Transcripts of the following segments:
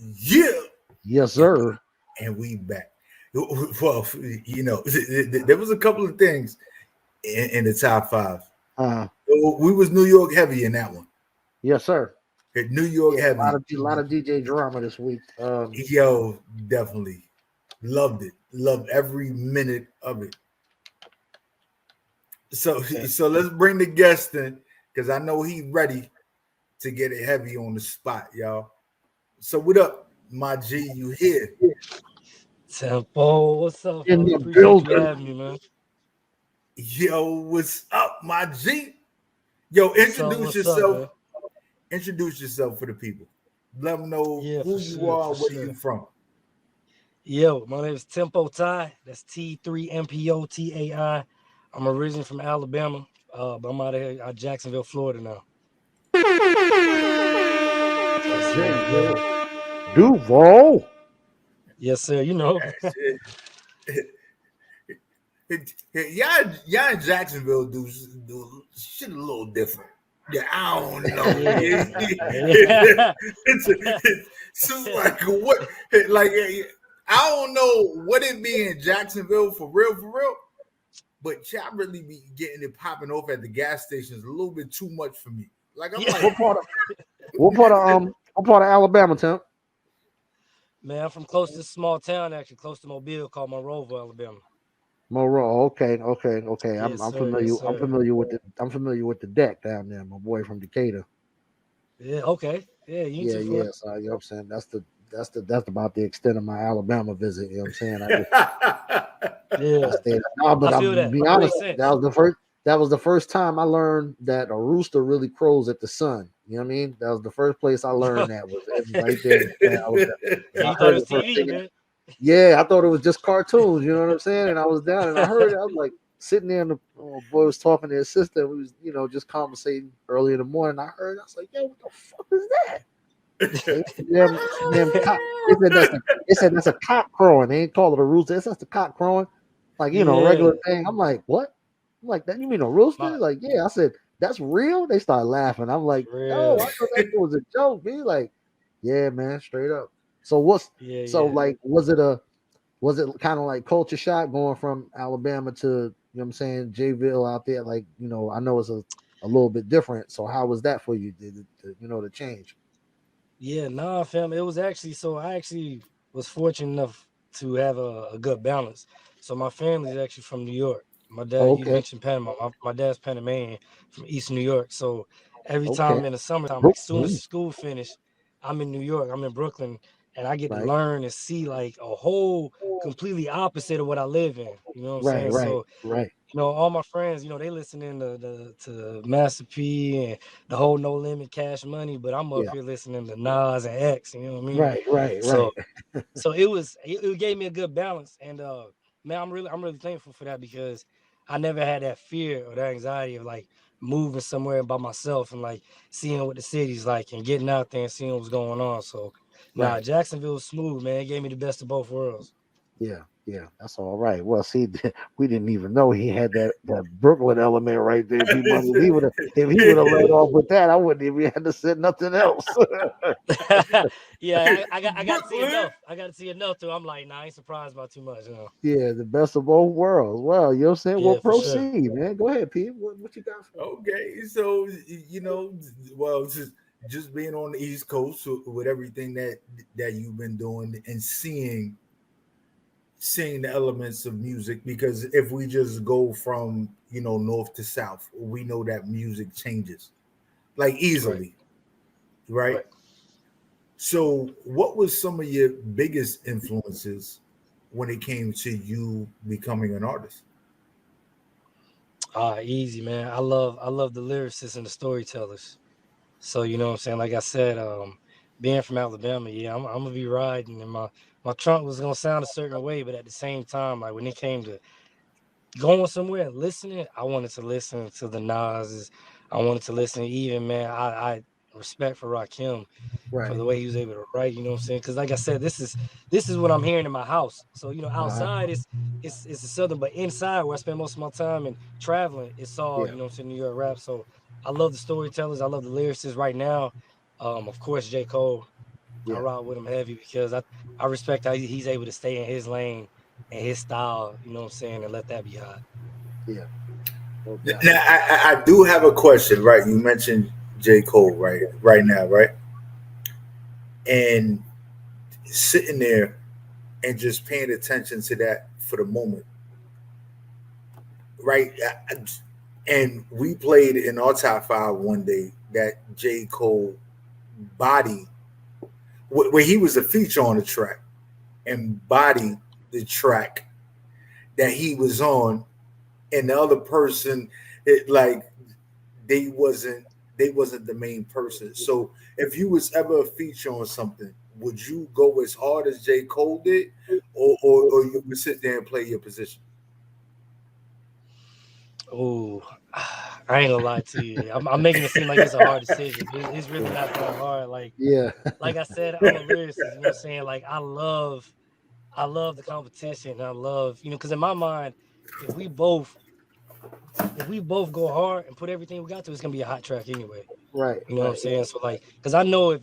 Yeah, Yes, sir. and we back. Well, there was a couple of things in the top five. Uh, We was New York heavy in that one. yes, sir. New York Yeah, heavy. a lot of DJ drama this week. Yo, definitely loved it. Loved every minute of it. So let's bring the guest in because I know he's ready to get it heavy on the spot, y'all. So what up, my G? You here? Tempo, what's up, In fellas? the Appreciate you building. having me, man. Yo, what's up, my G? Yo, What's up, man? introduce yourself for the people. Let them know Yeah, who for you sure, are, for where sure. you from. Yo, my name is Tempo Tai. That's T3mpo Tai. I'm originally from Alabama, but I'm out of here, out Jacksonville, Florida now. Yes, sir. Duval. Yes, sir. You know. Y'all in Jacksonville do shit a little different. Yeah, I don't know. Yeah. It's just like what, like I don't know what it be in Jacksonville for real. But y'all really be getting it popping off at the gas stations a little bit too much for me. Like I'm Yeah. like, What part of Alabama, Temp? Man, I'm from close to a small town, actually, close to Mobile, called Monroeville, Alabama. Monroe. Okay. Yes, I'm sir. Yes, familiar. sir. I'm familiar with the deck down there. My boy from Decatur. Yeah, okay. Yeah, you ain't too Yeah. far. So you know what I'm saying. That's about the extent of my Alabama visit. You know what I'm saying. I Yeah. stayed. No, but I I'm feel to that. be That honest. makes sense. That was the first time I learned that a rooster really crows at the sun. You know what I mean? That was the first place I learned that was right there in Alabama. And I You thought heard it was it first TV, thing. man. Yeah, I thought it was just cartoons. You know what I'm saying? And I was down and I heard it. I was like sitting there, and the boy was talking to his sister. We was just conversating early in the morning. I heard. I was like, "Yo, what the fuck is that?" Damn cock. They said that's a cock crowing. They ain't call it a rooster. It's just a cock crowing, like regular Yeah. thing. I'm like, what? I'm like, that you mean a My, rooster? Like, yeah. I said, that's real. They started laughing. I'm like, for no, real. I thought that was a joke. Be like, yeah, man, straight up. So what's Yeah, so yeah. like? Was it kind of like culture shock going from Alabama to what I'm saying, Jayville out there? Like, I know it's a little bit different. So how was that for you? Did it, the change? Yeah, nah, fam. It was actually so I actually was fortunate enough to have a good balance. So my family is actually from New York. My Oh, dad, you okay, mentioned Panama. My dad's Panamanian from East New York. So every okay. time in the summertime, like soon as Brooklyn. school finished, I'm in New York. I'm in Brooklyn, and I get to Right, learn and see like a whole completely opposite of what I live in. You know what I'm saying? right, So right. all my friends, they listening to Master P and the whole No Limit Cash Money, but I'm up Yeah, here listening to Nas and X. You know what I mean? right. So it gave me a good balance, and man, I'm really thankful for that because I never had that fear or that anxiety of like moving somewhere by myself and like seeing what the city's like and getting out there and seeing what's going on. So nah, Right. Jacksonville was smooth, man. It gave me the best of both worlds. Yeah, that's all right. Well, see, we didn't even know he had that Brooklyn element right there. P Money. If he would have led off with that, I wouldn't even had to say nothing else. Yeah, I got to see Brooklyn. enough. I got to see enough to. I'm like, nah, I ain't surprised by too much. Yeah, the best of both worlds. Well, you know what I'm saying? Well, Yeah, for sure. proceed, man. Go ahead, P. What you got for me? Okay, so well, just being on the East Coast with everything that you've been doing and seeing the elements of music, because if we just go from north to south, we know that music changes like Right, easily, right? right. So, what was some of your biggest influences when it came to you becoming an artist? Easy, man. I love the lyricists and the storytellers. So you know what I'm saying. Like I said, being from Alabama, yeah, I'm gonna be riding, and my trunk was gonna sound a certain way, but at the same time, like when it came to going somewhere and listening, I wanted to listen to the Nas's. I wanted to listen even, man. I respect for Rakim for Right. the way he was able to write. You know what I'm saying? Because like I said, this is what I'm hearing in my house. So Uh-huh. outside it's the southern, but inside where I spend most of my time and traveling, it's all Yeah. what I'm saying, New York rap. So I love the storytellers. I love the lyricists. Right now, of course, J. Cole. I rock with him heavy because I respect how he's able to stay in his lane and his style, you know what I'm saying, and let that be hot. Yeah. No Now, doubt. I do have a question, right? You mentioned J. Cole right now, right? And sitting there and just paying attention to that for the moment, right? And we played in our top 5 one day that J. Cole body, where he was a feature on the track, and body the track that he was on, and the other person, they wasn't the main person. So if you was ever a feature on something, would you go as hard as J. Cole did, or you would sit there and play your position? Oh, I ain't gonna lie to you. I'm making it seem like it's a hard decision. It's really not that hard. Like I said, I'm a lyricist. You know what I'm saying? Like I love the competition. I love, because in my mind, if we both go hard and put everything we got to, it's gonna be a hot track anyway. Right. You know what I'm saying? So like, because I know if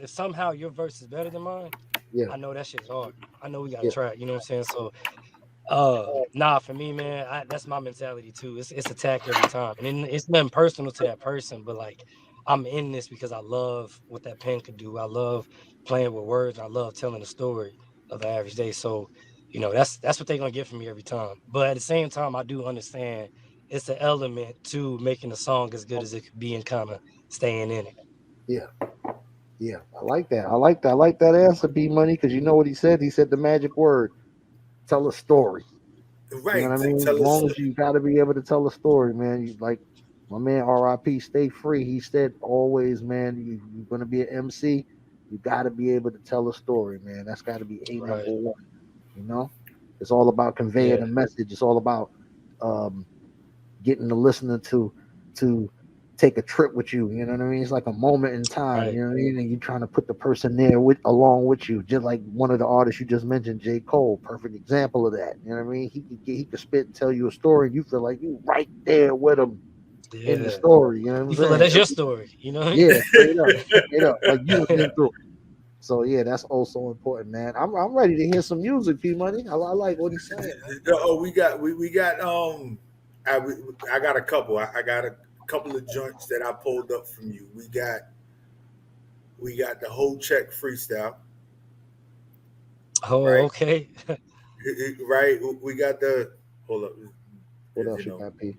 somehow your verse is better than mine, Yeah. I know that shit's hard. I know we got a track. You know what I'm saying? So, for me, man, that's my mentality too. It's attack every time, and it's nothing personal to that person, but like I'm in this because I love what that pen could do. I love playing with words. I love telling the story of the average day. So, that's what they're gonna get from me every time. But at the same time, I do understand it's an element to making the song as good as it could be and kind of staying in it. Yeah. I like that. I like that answer, B Money, because you know what he said? He said the magic word. Tell a story. Right. You know what I mean? As long as you got to be able to tell a story, man. You, like my man R.I.P. Stay Free. He said always, man, you're going to be an MC. You got to be able to tell a story, man. That's got to be number one. You know, it's all about conveying a message. It's all about getting the listener to take a trip with you. You know what I mean? It's like a moment in time. Right. You know what I mean? And you're trying to put the person there along with you, just like one of the artists you just mentioned, J. Cole. Perfect example of that. You know what I mean? He could spit and tell you a story, and you feel like you right there with him in the story. You know what I'm saying? Feel like that's your story. You know? Yeah, straight up, like you been through. So yeah, that's also important, man. I'm ready to hear some music, P Money. I like what he's saying. Oh, we got I got a couple. I got a couple of joints that I pulled up from you. We got the whole check freestyle. Oh, right? Okay. Right. We got the hold up. What else you got, P?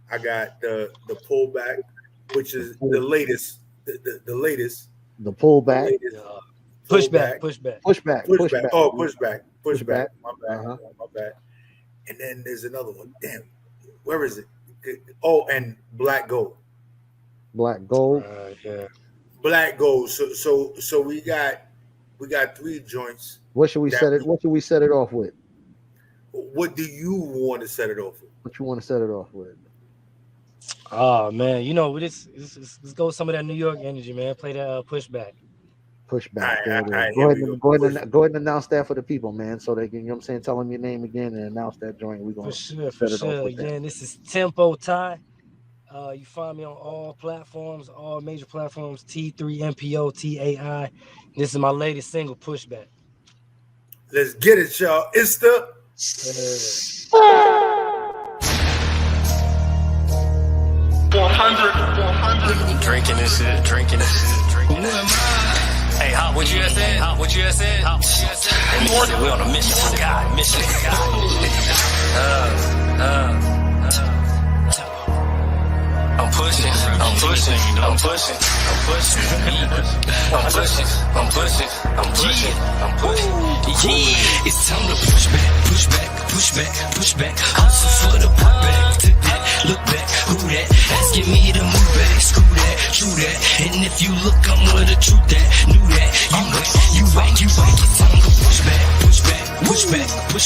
I got the pullback, which is the latest. The latest. The pullback. Pushback. Oh, pushback. My bad. And then there's another one. Damn. Where is it? Oh, and Black Gold. Black Gold. Yeah. Black Gold. So we got 3 joints. What should we set it off with? What do you want to set it off with? What you want to set it off with? Oh man, let's go with some of that New York energy, man. Play that pushback. Pushback. Go ahead and announce that for the people, man, so they can, you know what I'm saying, tell them your name again and announce that joint. We're going to for sure. Again, this is T3mpo Tai. You find me on all major platforms, T3mpo Tai. This is my latest single, Pushback. Let's get it, y'all. It's the 400. Drinking this shit. Hey, what you just said? We on a mission for God. I'm pushing. Yeah, it's time to push back. Hustle for the putback. Took that, look back, who that? Asking me to move back, screw that, true that. And if you look, I'm with the truth that, knew that. You ain't. It's time to push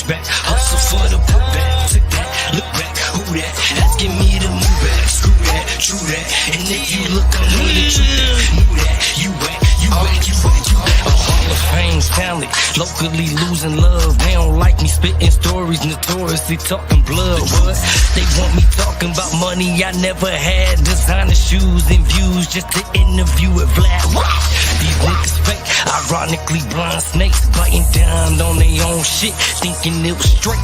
back. Hustle for the putback. Took that, look back, who that? Asking me to move back, screw that, true that. And if you look, I'm with the truth that, knew that. You ain't. A Hall of Fame's talent, locally losing love. They don't like me spitting stories, notoriously talking blood. What? They want me talking about money I never had, designer shoes and views, just to interview with Vlad. These niggas fake, ironically blind snakes, biting down on their own shit, thinking it was straight.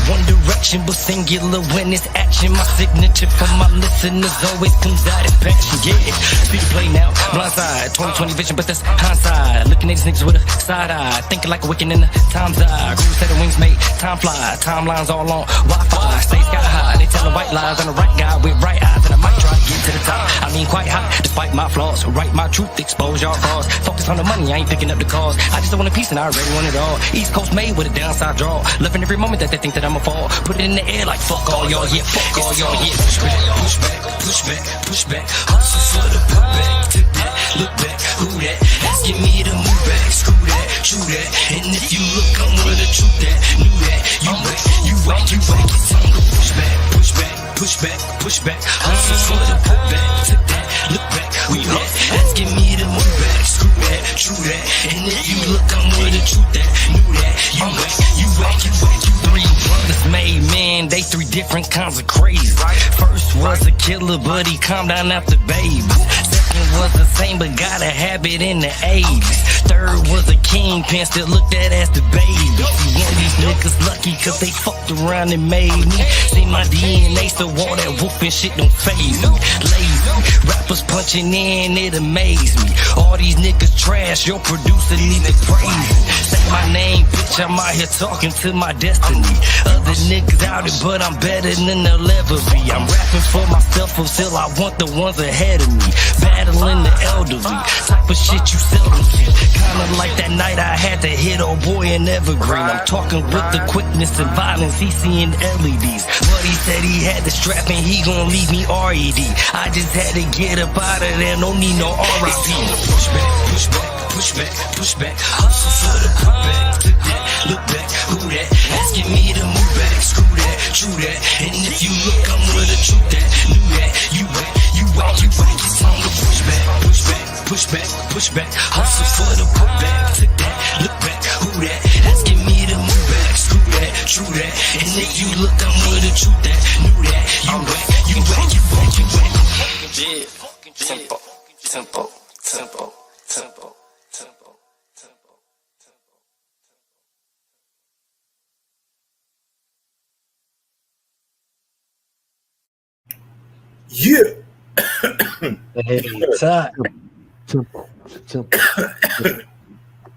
One direction, but singular when it's action. My signature for my listeners always comes out in passion. Yeah, speed to play now, blindside. 20/20 vision, but that's hindsight. Looking at these niggas with a side eye, thinking like a wicked in the time's eye. Crew set of wings made time fly. Timelines all on Wi-Fi. Stay sky high. They telling white lies. I'm the right guy with right eyes, and I might try to get to the top. I mean, quite high, despite my flaws. Write my truth, expose y'all frauds. Focus on the money, I ain't picking up the cause. I just don't want a piece, and I already want it all. East Coast made with a downside draw. Loving every moment that they think that I'ma fall. Put it in the air like fuck all y'all, yeah, fuck all y'all, yeah. Push back, push back, push back, push back. Hustle for the put back, to that, look back, who that? Asking me to move back, screw that, true that. And if you look, I'm with the truth that, knew that. You whack, you whack, you whack. It's time to push back, push back, push back, push back. Hustle for the put back, to that, look back, who that? Asking me to move back, screw that, true that. And if you look, I'm with the truth that, knew that. You whack, you whack, you whack, you three brothers made, man, they three different kinds of crazy. First was a killer, but he calmed down after babies. Second was the same, but got a habit in the 80s. Third was a kingpin, still looked at as the baby. One of these niggas lucky, cause they fucked around and made me. See my DNA, so all that whooping shit don't phase me. Lazy, rappers punching in, it amazed me. All these niggas trash, your producer need to praise me. Say my name, bitch, I'm out here talking to my destiny. Other niggas out it, but I'm better than they'll ever be. I'm rapping for myself until I want the ones ahead of me. Battling the elderly, type of shit you seldom see. Kinda like that night I had to hit old boy in Evergreen. I'm talking with the quickness and violence, he seeing LEDs. But he said he had the strap and he gon' leave me RED. I just had to get up out of there, no need no RIP. Push back, push back, push back, push back. Hustle for the put back, to that, look back, who that? Asking me to move back, screw that, true that. And if you look, I'm with the truth that, knew that. You whack, you whack, you whack. It's time to push back, push back, push back, push back. Hustle for the put back, to that, look back, who that? Asking me to move back, screw that, true that. And if you look, I'm with the truth that, knew that. You whack, you whack, you whack, you whack. Yeah, tempo, tempo, tempo, tempo, tempo, tempo. Yeah. Hey, Ty. Temple.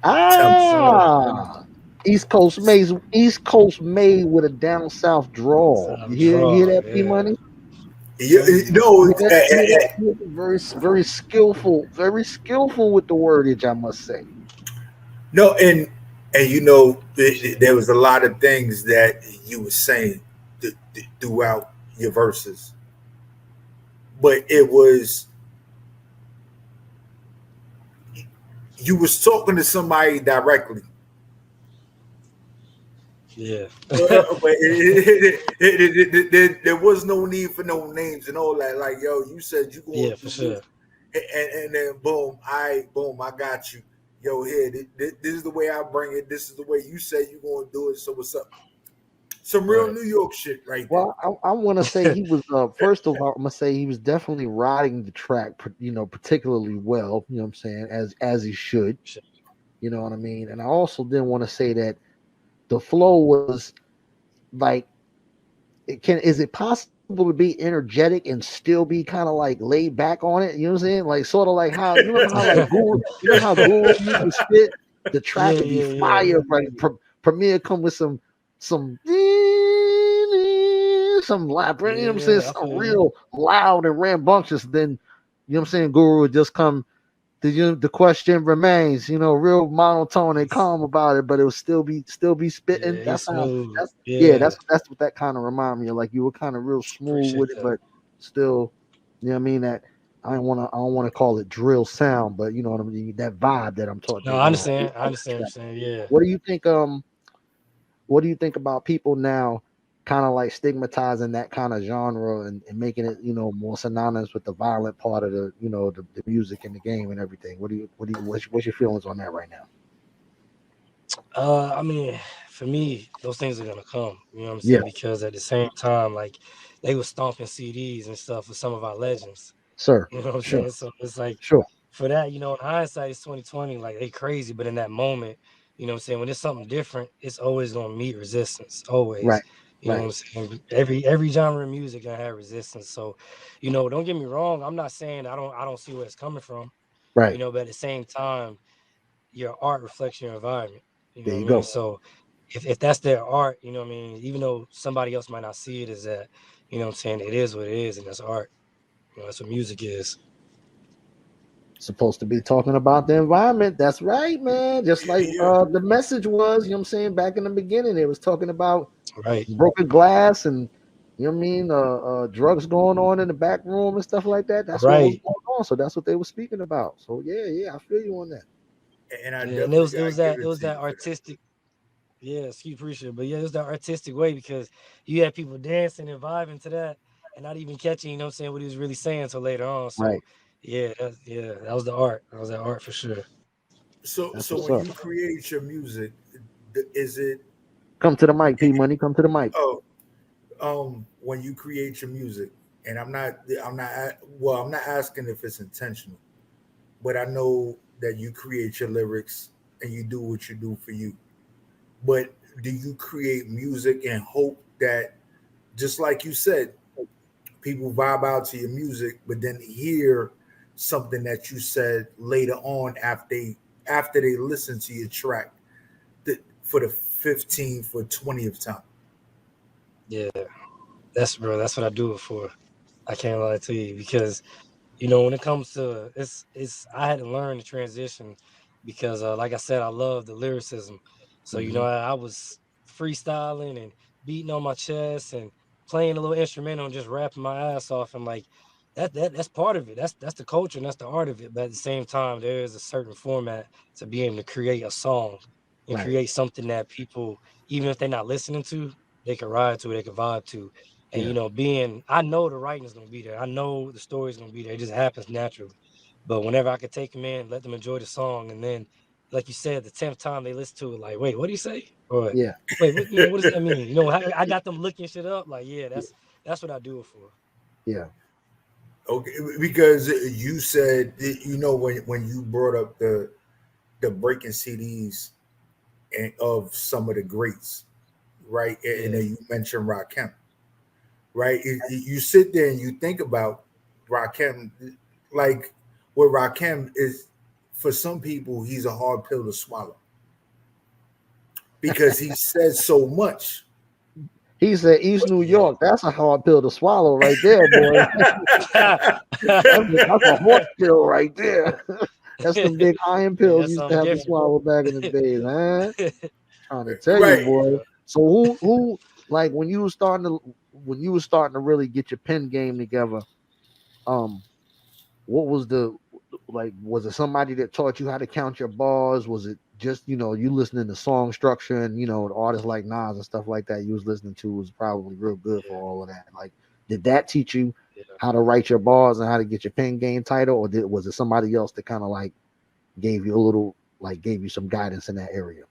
Ah, East Coast made with a down south drawl. You hear that, P Money? Yeah, no, Very skillful with the wordage, I must say. no, and you know, there was a lot of things that you were saying throughout your verses, but it was you was talking to somebody directly. Yeah. But there was no need for no names and all that. Like, yo, you said you going, Yeah, for sure. And then boom, I got you. Yo, here, this is the way I bring it. This is the way you say you gonna do it. So what's up? Some real Right. New York shit, right there. Well, I want to say he was first of all, I'm gonna say he was definitely riding the track, particularly well. You know what I'm saying, as he should. Sure. You know what I mean. And I also didn't want to say that the flow was like, is it possible to be energetic and still be kind of like laid back on it? You know what I'm saying? Like sort of like how like Guru, Guru used to spit, the track would be fire, right? Premier come with some lap, you know what I'm saying? Some real loud and rambunctious. Then you know what I'm saying? Guru would just come. The question remains, real monotone and calm about it, but it will still be spitting. Yeah, that's smooth. how. Yeah. That's what that kind of remind me of. Like you were kind of real smooth with it, but still, you know what I mean. That I don't want to call it drill sound, but you know what I mean. That vibe that I'm talking. No, I understand. I understand what you're saying. Yeah. What do you think? What do you think about people now? Kind of like stigmatizing that kind of genre and making it, more synonymous with the violent part of the, the music and the game and everything. What's your feelings on that right now? I mean, for me, those things are gonna come. You know what I'm saying? Yeah. Because at the same time, like they were stomping CDs and stuff with some of our legends. Sir. You know what I'm Sure. saying? So it's like, Sure. for that, in hindsight, it's 2020. Like they crazy, but in that moment, what I'm saying, when it's something different, it's always gonna meet resistance. Always. Right. You know what Right. I'm saying? Every genre of music gonna have resistance. So, don't get me wrong. I'm not saying I don't see where it's coming from. Right. But at the same time, your art reflects your environment. You There know what you I mean? go. So if that's their art, what I mean, even though somebody else might not see it as that, what I'm saying, it is what it is, and that's art. That's what music is. Supposed to be talking about the environment. That's right, man. Just like Yeah, the message was, you know what I'm saying, back in the beginning, it was talking about Right. broken glass and you know what I mean, drugs going on in the back room and stuff like that. That's what was Right. going on. So that's what they were speaking about. So yeah, I feel you on that. and I Yeah. And it definitely was it gotta was give that it it was to that you for that. artistic. Yeah, excuse appreciate it. But yeah, it was that artistic way because you had people dancing and vibing to that and not even catching, what I'm saying, what he was really saying until later on. So Right. yeah, that was the art. That was that art for sure. So, That's so what's when up. you create your music, is it Come to the mic, P Money. Come to the mic. oh when you create your music, and well, I'm not asking if it's intentional, but I know that you create your lyrics and you do what you do for you. But do you create music and hope that, just like you said, people vibe out to your music, but then hear something that you said later on after they listen to your track for the 15th or 20th time? Yeah, that's what I do it for. I can't lie to you because when it comes to it's I had to learn the transition because like I said, I love the lyricism. So Hmm. I was freestyling and beating on my chest and playing a little instrumental and just rapping my ass off and like that's part of it. That's the culture and that's the art of it. But at the same time, there is a certain format to be able to create a song and Right. create something that people, even if they're not listening to, they can ride to, they can vibe to. And Yeah. I know the writing is gonna be there. I know the story is gonna be there. It just happens naturally. But whenever I could take them in, let them enjoy the song, and then, like you said, the 10th time they listen to it, like, wait, what do you say? Or Yeah. wait, what does that mean? I got them looking shit up. Like, yeah, that's what I do it for. Yeah. Okay, because you said, when you brought up the breaking CDs and of some of the greats, right? And Yeah, then you mentioned Rakim, right? You sit there and you think about Rakim, like what Rakim is. For some people, he's a hard pill to swallow because he says so much. He said East New yeah, York. That's a hard pill to swallow right there, boy. That's a horse pill right there. That's the big iron yeah, pills that's used to something have to different. swallow back in the day, man. Trying to tell you, Right. boy. Yeah, So who like when you was starting to really get your pen game together, um, what was the like was it somebody that taught you how to count your bars? Was it just, you listening to song structure and artists like Nas and stuff like that you was listening to was probably real good for all of that. Like, did that teach you yeah. how to write your bars and how to get your pen game tighter, or was it somebody else that kind of like gave you some guidance in that area?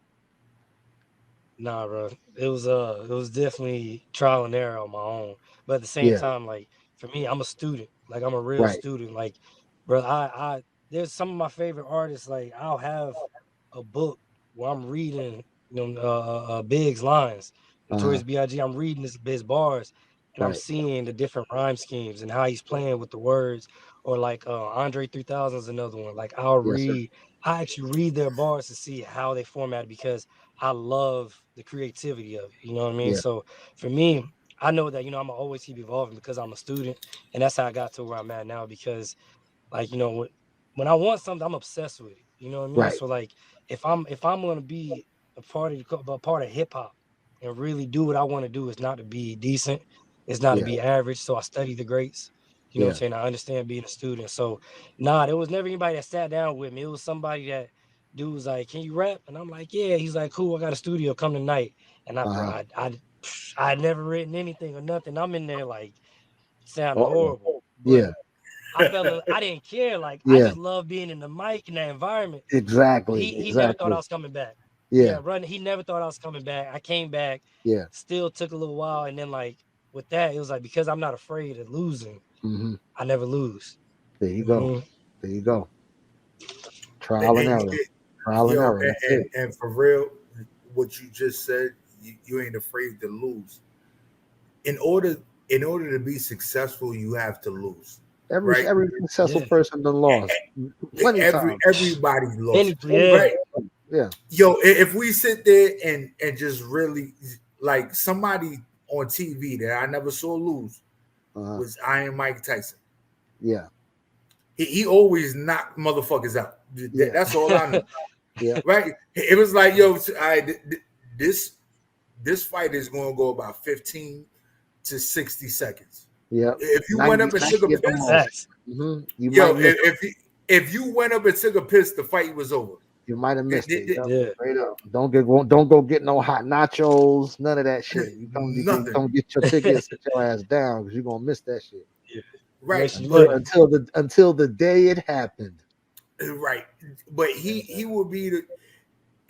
Nah, bro. It was definitely trial and error on my own. But at the same Yeah. time, like for me, I'm a student. Like I'm a real Right. student. Like, bro, I there's some of my favorite artists. Like I'll have a book where I'm reading, Big's lines, Uh-huh. Notorious B.I.G. I'm reading his bars, and I'm Right. seeing the different rhyme schemes and how he's playing with the words. Or like Andre 3000 is another one. Like Yes, sir. I actually read their bars to see how they format because I love the creativity of it. You know what I mean? Yeah. So for me, I know that I'm gonna always keep evolving because I'm a student, and that's how I got to where I'm at now. Because like when I want something, I'm obsessed with it. You know what I mean? Right. So like if I'm gonna be a part of hip hop and really do what I want to do, is not to be decent, it's not to Yeah. be average. So I study the greats. You know what I'm Yeah. saying? I understand being a student. So nah, there was never anybody that sat down with me. It was somebody that dude was like, "Can you rap?" And I'm like, "Yeah." He's like, "Cool, I got a studio. Come tonight." And bro, Uh-huh. I had never written anything or nothing. I'm in there like sounding Uh-oh. horrible, but Yeah. I didn't care. Like I Yeah. just love being in the mic in that environment. Exactly. He never thought I Exactly. was coming back. Yeah, Yeah. run. He never thought I was coming back. I came back. Yeah. Still took a little while, and then like with that, it was like because I'm not afraid of losing, Hmm. I never lose. There you go. Hmm. There you go. Trial and error. Trial and Yo, error. That's it. and for real, what you just said, you ain't afraid to lose. In order to be successful, you have to lose. Right? Every successful person done lost plenty times. Everybody lost. Yeah. Right? Yeah. Yo, if we sit there and just really like somebody on TV that I never saw lose was Iron Mike Tyson. Yeah. He always knocked motherfuckers out. Yeah. That's all I know. Yeah. Right? It was like, yo, this fight is going to go about 15 to 60 seconds. Yeah. If you went up and took a piss, if you went up and took a piss, the fight was over. You might have missed it. Yeah. Straight up. Don't go get no hot nachos, none of that shit. You don't get your tickets, sit your ass down because you're gonna miss that shit. Yeah. Right. Until the day it happened. Right. But he will be the,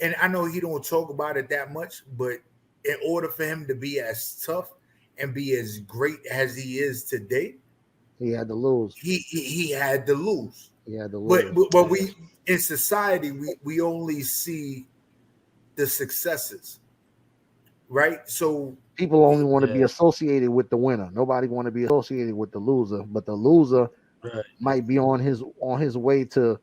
and I know he don't talk about it that much, but in order for him to be as tough and be as great as he is today, he had to lose. He had to lose. He had to lose. But we in society we only see the successes, right? So people only want to be associated with the winner. Nobody want to be associated with the loser. But the loser might be on his way to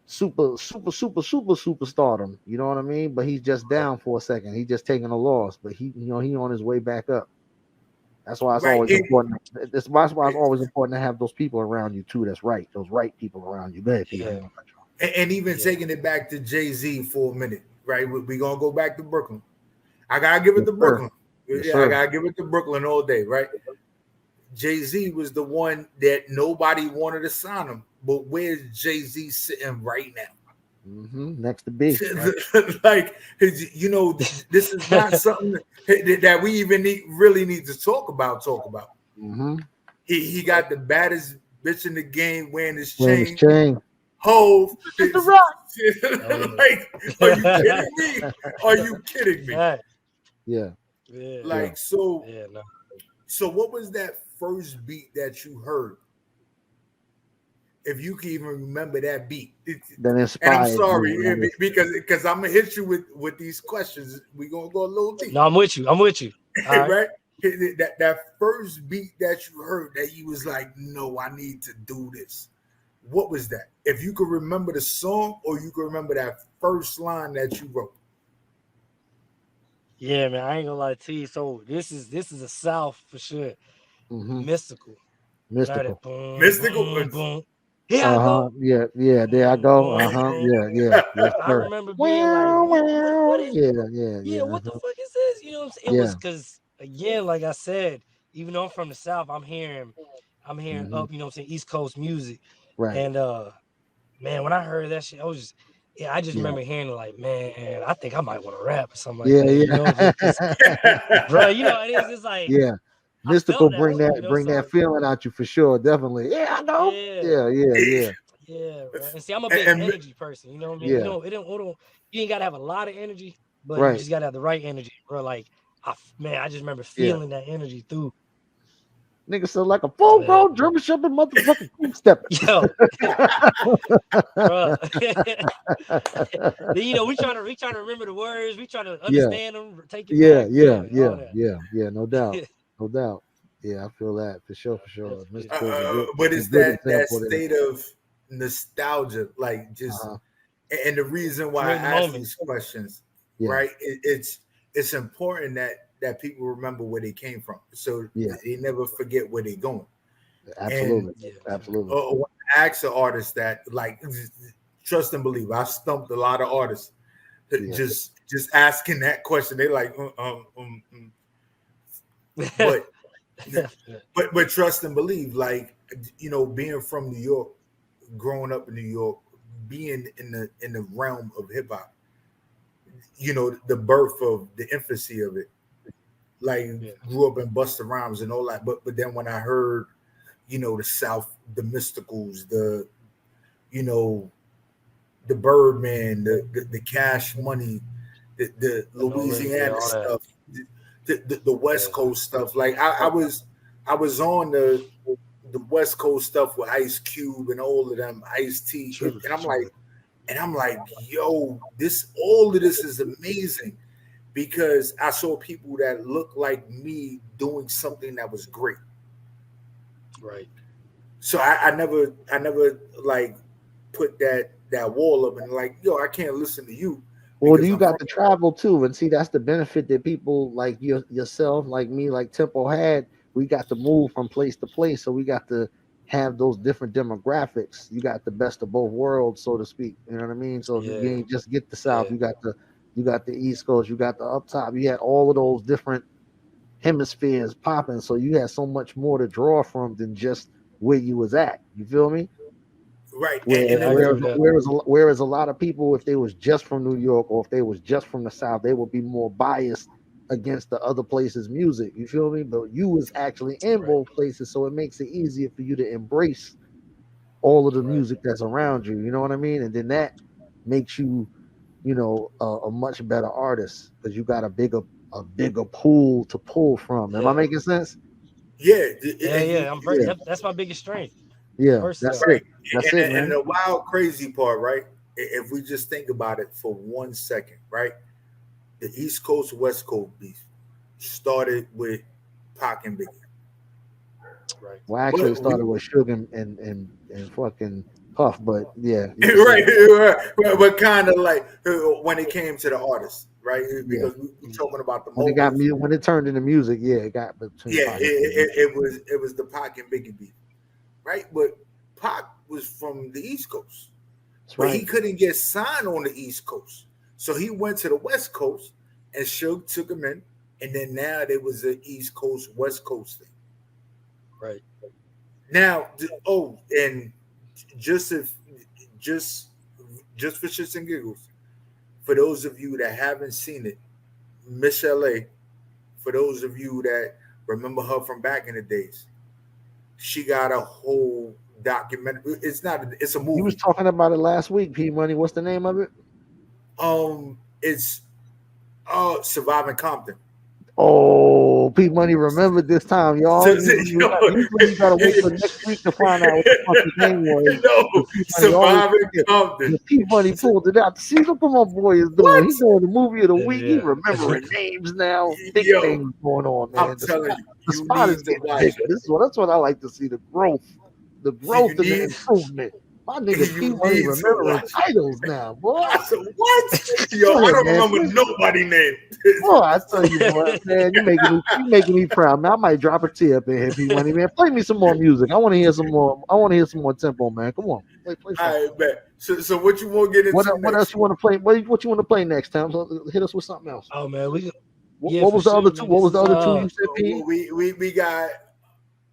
superstardom. You know what I mean? But he's just down for a second. He's just taking a loss. But he on his way back up. That's why it's always important. That's why it's always important to have those people around you too. That's right. Those right people around you. Go ahead, Peter. Yeah. And even taking it back to Jay-Z for a minute, right? We're gonna go back to Brooklyn. I gotta give it to Brooklyn. Yes, I gotta give it to Brooklyn all day, right? Jay-Z was the one that nobody wanted to sign him, but where's Jay-Z sitting right now? Next to B. Right? Like, you know, this is not something that we even really need to talk about. He got the baddest bitch in the game wearing his chain. Hove, the Rock. Like, are you kidding me? Are you kidding me? Yeah. Like, so. Yeah, no. So, what was that first beat that you heard? If you can even remember that beat, that inspired. And I'm sorry because I'm gonna hit you with these questions. We're gonna go a little deep. No, I'm with you. Right? That first beat that you heard that you was like, no, I need to do this. What was that? If you could remember the song or you could remember that first line that you wrote. Yeah, man, I ain't gonna lie to you. So this is a South for sure. Mystical. Mystical. Boom, Mystical. Boom, boom. Here I go. Yeah, there I go. Yeah. Yes, I remember being like, what is what the fuck is this? You know what I'm saying? It was because again, like I said, even though I'm from the South, I'm hearing up, you know what I'm saying, East Coast music. Right. And man, when I heard that shit, I just remember hearing it like, man, I think I might want to rap or something like that. You know, bro, you know, it is just like Mystical bring that feeling out you for sure, definitely. Yeah, I know. Yeah, bro. And see, I'm a big energy person. You know what I mean? You know, you ain't gotta have a lot of energy, but you just gotta have the right energy, bro. Like, I just remember feeling that energy through. Nigga sound like a full-grown German Shepherd motherfucking step. Yo, bro. You know, we trying to remember the words. We trying to understand them. Take it back. Yeah. No doubt. No doubt. Yeah, I feel that for sure. But it's that state of nostalgia, like just, and the reason why I ask these questions, right? It's important that people remember where they came from, so they never forget where they're going. Absolutely. When I ask an artist that, like, trust and believe, I stumped a lot of artists just asking that question. They're like, but trust and believe, like, you know, being from New York, growing up in New York, being in the realm of hip hop, you know, the birth of the infancy of it, like grew up in Busta Rhymes and all that. But then when I heard, you know, the South, the Mysticals, the, you know, the Birdman, the Cash Money, the Louisiana stuff, the West Coast stuff. Like I was on the the West Coast stuff with Ice Cube and all of them, Ice-T, and I'm like, yo, all of this is amazing because I saw people that look like me doing something that was great. Right. So I never like put that wall up and like, yo, I can't listen to you. Well, you got to travel too, and see that's the benefit that people like yourself, like me, like Tempo had. We got to move from place to place, so we got to have those different demographics. You got the best of both worlds, so to speak. You know what I mean? So you ain't just get the South. You got the East Coast. You got the up top. You had all of those different hemispheres popping. So you had so much more to draw from than just where you was at. You feel me? Right. Whereas a lot of people, if they was just from New York or if they was just from the South, they would be more biased against the other places' music. You feel me? But you was actually in both places, so it makes it easier for you to embrace all of the music that's around you. You know what I mean? And then that makes you, a much better artist because you got a bigger pool to pull from. Am I making sense? Yeah. That's my biggest strength. Yeah, that's it. That's it, man. And the wild, crazy part, right? If we just think about it for 1 second, right? The East Coast, West Coast beef started with Pac and Biggie. Right. Well, actually, it started with Sugar and fucking Puff, but yeah. Right. But kind of like when it came to the artists, right? Because we're talking about the when it turned into music, it got between. Yeah, it was the Pac and Biggie beef. Right, but Pac was from the East Coast, but he couldn't get signed on the East Coast, so he went to the West Coast, and Suge took him in, and then now there was an East Coast West Coast thing. Right now, and just for shits and giggles, for those of you that haven't seen it, Miss LA, for those of you that remember her from back in the days. She got a whole documentary. It's a movie. You was talking about it last week, P Money. What's the name of it? It's Surviving Compton. Oh, P Money remembered this time, y'all. You gotta wait for next week to find out what the fuck his name was. Surviving Compton. P Money pulled it out. See, look what my boy is doing. He's doing the movie of the week. He remembering names now. Big things going on, man. I'm telling you. The spot is getting bigger. That's what I like to see. The growth and the improvement. My nigga P Money remembering titles now, boy. I said, what? Yo, I don't remember nobody name. Boy, I tell you what, man, you making me proud, man. I might drop a tear up in here, P Money, man. Play me some more music. I want to hear some more tempo, man. Come on, play. All right, man. So what you want to get into? What else you want to play? What you want to play next time? So hit us with something else. Oh man, what was the other two? What was the other two you said, P? We got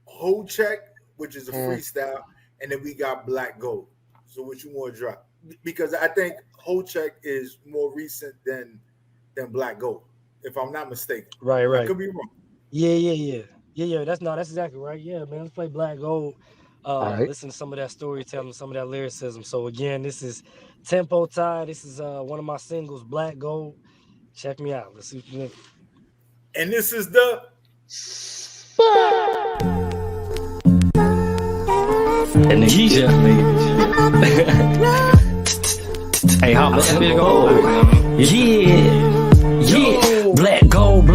Whole Check, which is a freestyle. And then we got Black Gold. So what you want to drop? Because I think Whole Check is more recent than Black Gold, if I'm not mistaken. Right. I could be wrong. Yeah. That's exactly right. Yeah, man. Let's play Black Gold. Listen to some of that storytelling, some of that lyricism. So again, this is T3mpo Tai. This is one of my singles, Black Gold. Check me out. Let's see what you think. And this is the And hey, hop that big old. Yeah. Black gold.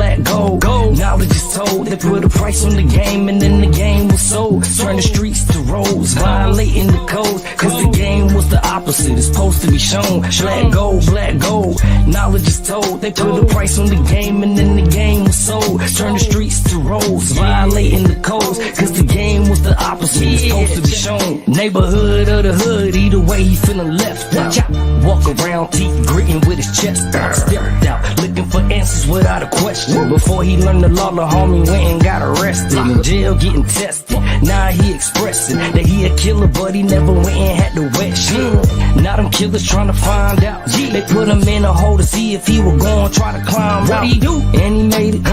Knowledge is told. They put a price on the game, and then the game was sold. Turn the streets to roads, violating the codes. Cause the game was the opposite. It's supposed to be shown. Black gold. Knowledge is told. They put a price on the game, and then the game was sold. Turn the streets to roads, violating the codes. Cause the game was the opposite. It's supposed to be shown. Neighborhood of the hood, either way he feeling left out. Walk around, teeth gritting with his chest out. Stepped out, looking for answers without a question. Before he learned the law, the homie went and got arrested. In jail getting tested. Now he expressing that he a killer, but he never went and had the wet shit. Now them killers trying to find out. They put him in a hole to see if he would go and try to climb out. What he do? And he made it,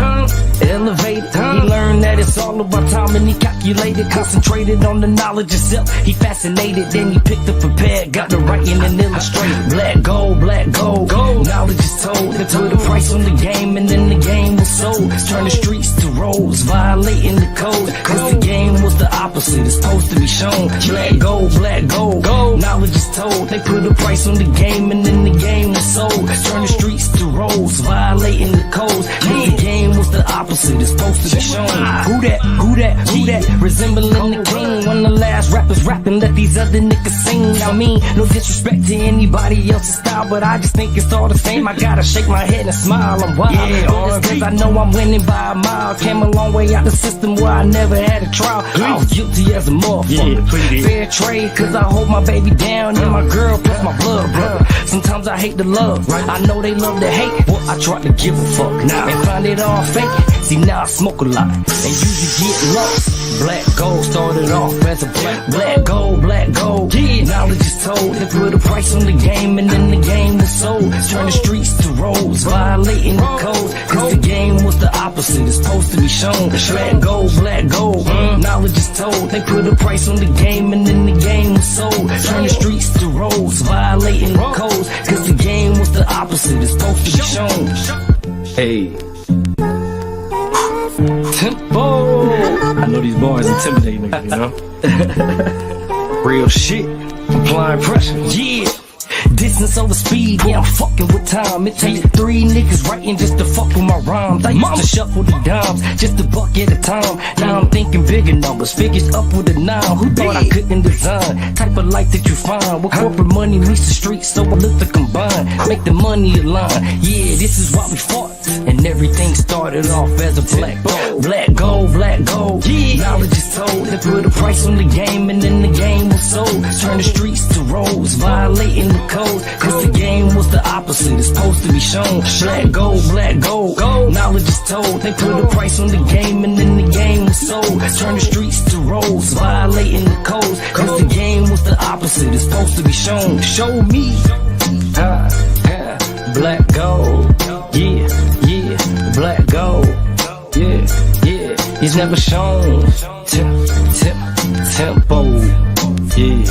elevated. He learned that it's all about time, and he calculated, concentrated on the knowledge itself. He fascinated, then he picked up a pad, got the writing and illustrated. Black gold. Knowledge is told. They put a price on the game, and then the game was sold. Turn the streets to roads, violating the code. Cause the game was the opposite. It's shown. Black gold, knowledge is told. They put a price on the game and then the game was sold. Turn the streets to roads, violating the codes. Cause the game was the opposite, it's supposed to be shown. Who that? Resembling the king. One of the last rappers rapping, let these other niggas sing. I mean, no disrespect to anybody else's style, but I just think it's all the same. I gotta shake my head and smile, I'm wild. Cause I know I'm winning by a mile. Came a long way out the system where I never had a trial. I was guilty as a motherfucker. Fair trade, cause I hold my baby down and my girl plus my blood brother. Sometimes I hate the love, I know they love to hate. Well, I try to give a fuck and find it all fake. See, now I smoke a lot and usually get lost. Black gold started off as a black gold. Yeah, knowledge is told. They put a price on the game and then the game was sold. Turn the streets to roads, violating the codes. Cause the game was the opposite, it's supposed to be shown. Black gold, knowledge is told. They put a price on the game and then the game was sold. Turn the streets to roads, violating the codes. Cause the game was the opposite, it's supposed to be shown. Hey, Tempo. I know these bars intimidate niggas, you know? Real shit, applying pressure, yeah. Distance over speed, yeah, I'm fucking with time. It takes 3 niggas writing just to fuck with my rhymes. I used to shuffle the dimes, just a buck at a time. Now I'm thinking bigger numbers, figures up with a 9. Who thought I couldn't design? Type of life that you find. With corporate money meets the streets, so I look to combine. Make the money align, yeah, this is why we fought. And everything started off as a black gold. Yeah, knowledge is told. They put a price on the game and then the game was sold. Turn the streets to roads, violating the codes. Cause the game was the opposite, it's supposed to be shown. Black gold, knowledge is told. They put a price on the game and then the game was sold. Turn the streets to roads, violating the codes. Cause the game was the opposite, it's supposed to be shown. Show me, black gold, yeah, black gold, yeah, it's never shown. Tempo, yeah.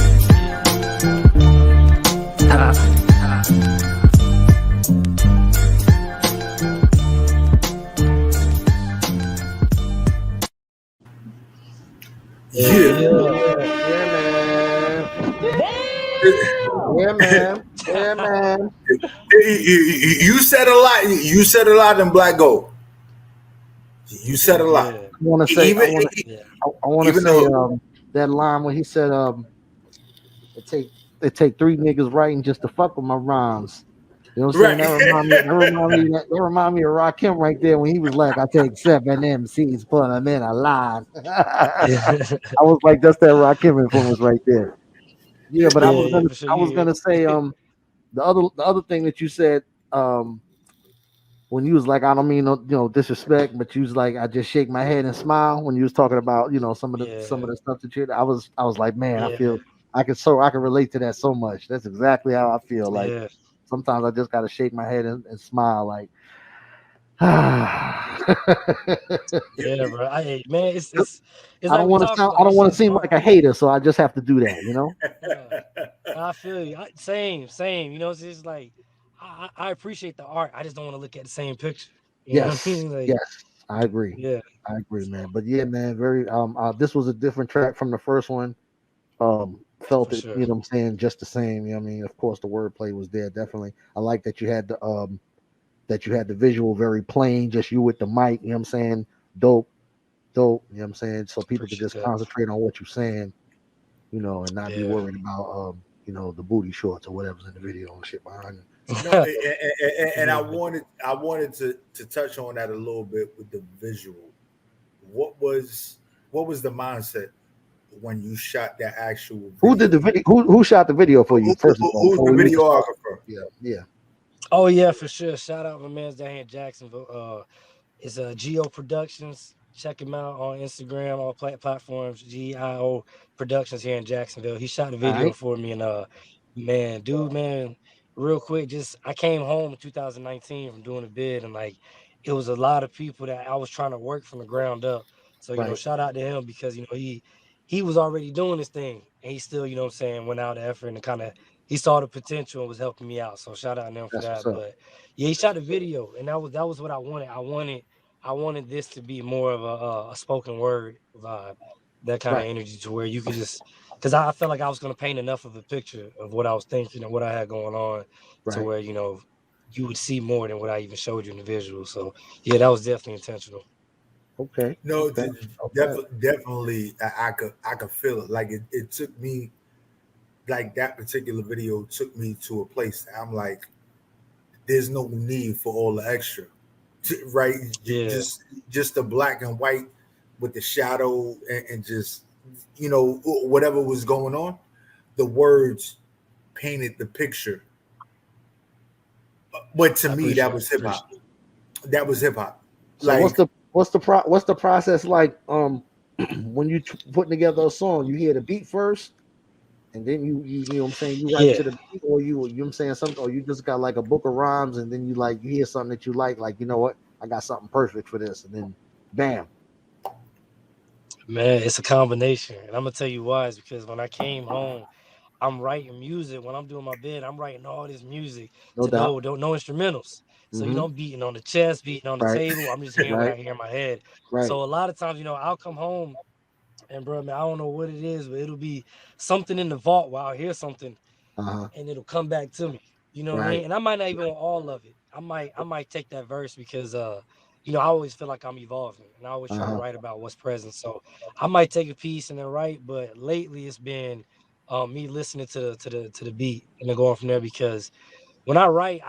Yeah, man. You said a lot. You said a lot in Black Gold. You said a lot. I want to say, that line when he said, it take 3 niggas writing just to fuck with my rhymes. You know what I'm saying? That remind me of Rakim right there when he was like, I take 7 MCs, put them in a line. I was like, that's that Rakim influence right there. Yeah, but I was gonna say the other thing that you said when you was like, I don't mean no disrespect, but you was like, I just shake my head and smile when you was talking about some of the stuff that you. I was like, man, I feel I can relate to that so much. That's exactly how I feel. Like sometimes I just gotta shake my head and smile, like. Yeah, bro. It's I don't want to seem like a hater, so I just have to do that, I feel you. Same. It's just like I appreciate the art. I just don't want to look at the same picture. You know what I mean? Like, yes, I agree. Yeah, I agree, man. But yeah, man, very. This was a different track from the first one. Felt it, sure. you know what I'm saying, just the same. You know what I mean? Of course, the wordplay was there, definitely. I like that you had the visual very plain, just you with the mic. You know what I'm saying? Dope. You know what I'm saying? So people could just concentrate on what you're saying, and not be worried about the booty shorts or whatever's in the video and shit behind it. And I wanted to touch on that a little bit with the visual. What was the mindset when you shot that actual video? Who did the video? Who shot the video for you? First of all, who's the videographer? Yeah. Oh yeah, for sure. Shout out my man's down here in Jacksonville. It's Geo Productions. Check him out on Instagram, all platforms. GIO Productions here in Jacksonville. He shot the video for me, and man, real quick, I came home in 2019 from doing a bid, and like it was a lot of people that I was trying to work from the ground up. So shout out to him because he was already doing this thing, and he still went out the effort and kind of. He saw the potential and was helping me out. So shout out to him for that. But yeah, he shot the video, and that was what I wanted. I wanted this to be more of a spoken word vibe, that kind of energy, to where you could just because I felt like I was going to paint enough of a picture of what I was thinking and what I had going on to Right. where, you would see more than what I even showed you in the visual. So yeah, that was definitely intentional. Okay. No, Okay. Okay. definitely, I could feel it. Like it took me, like that particular video took me to a place that I'm like, there's no need for all the extra, right? Yeah, Just the black and white with the shadow and just whatever was going on, the words painted the picture. But to I me, that appreciate it. was hip hop. That was hip hop. So Like what's the process like? When you putting together a song, you hear the beat first, and then you know what I'm saying, you write Yeah. to the beat, or you know what I'm saying, something, or you just got like a book of rhymes, and then you hear something that you like, you know what, I got something perfect for this, and then bam. Man, it's a combination. And I'm gonna tell you why. Is because when I came home, I'm writing music. When I'm doing my bed, I'm writing all this music No to doubt. no instrumentals. So Mm-hmm. I'm beating on the chest, beating on the Right. table. I'm just hearing what Right. I hear in my head. Right. So a lot of times, I'll come home and bro, man, I don't know what it is, but it'll be something in the vault where I'll hear something Uh-huh. and it'll come back to me. You know what I Right. mean? And I might not even want all of it. I might take that verse because I always feel like I'm evolving and I always try to Uh-huh. write about what's present. So I might take a piece and then write, but lately it's been me listening to the beat and then going from there because when I write,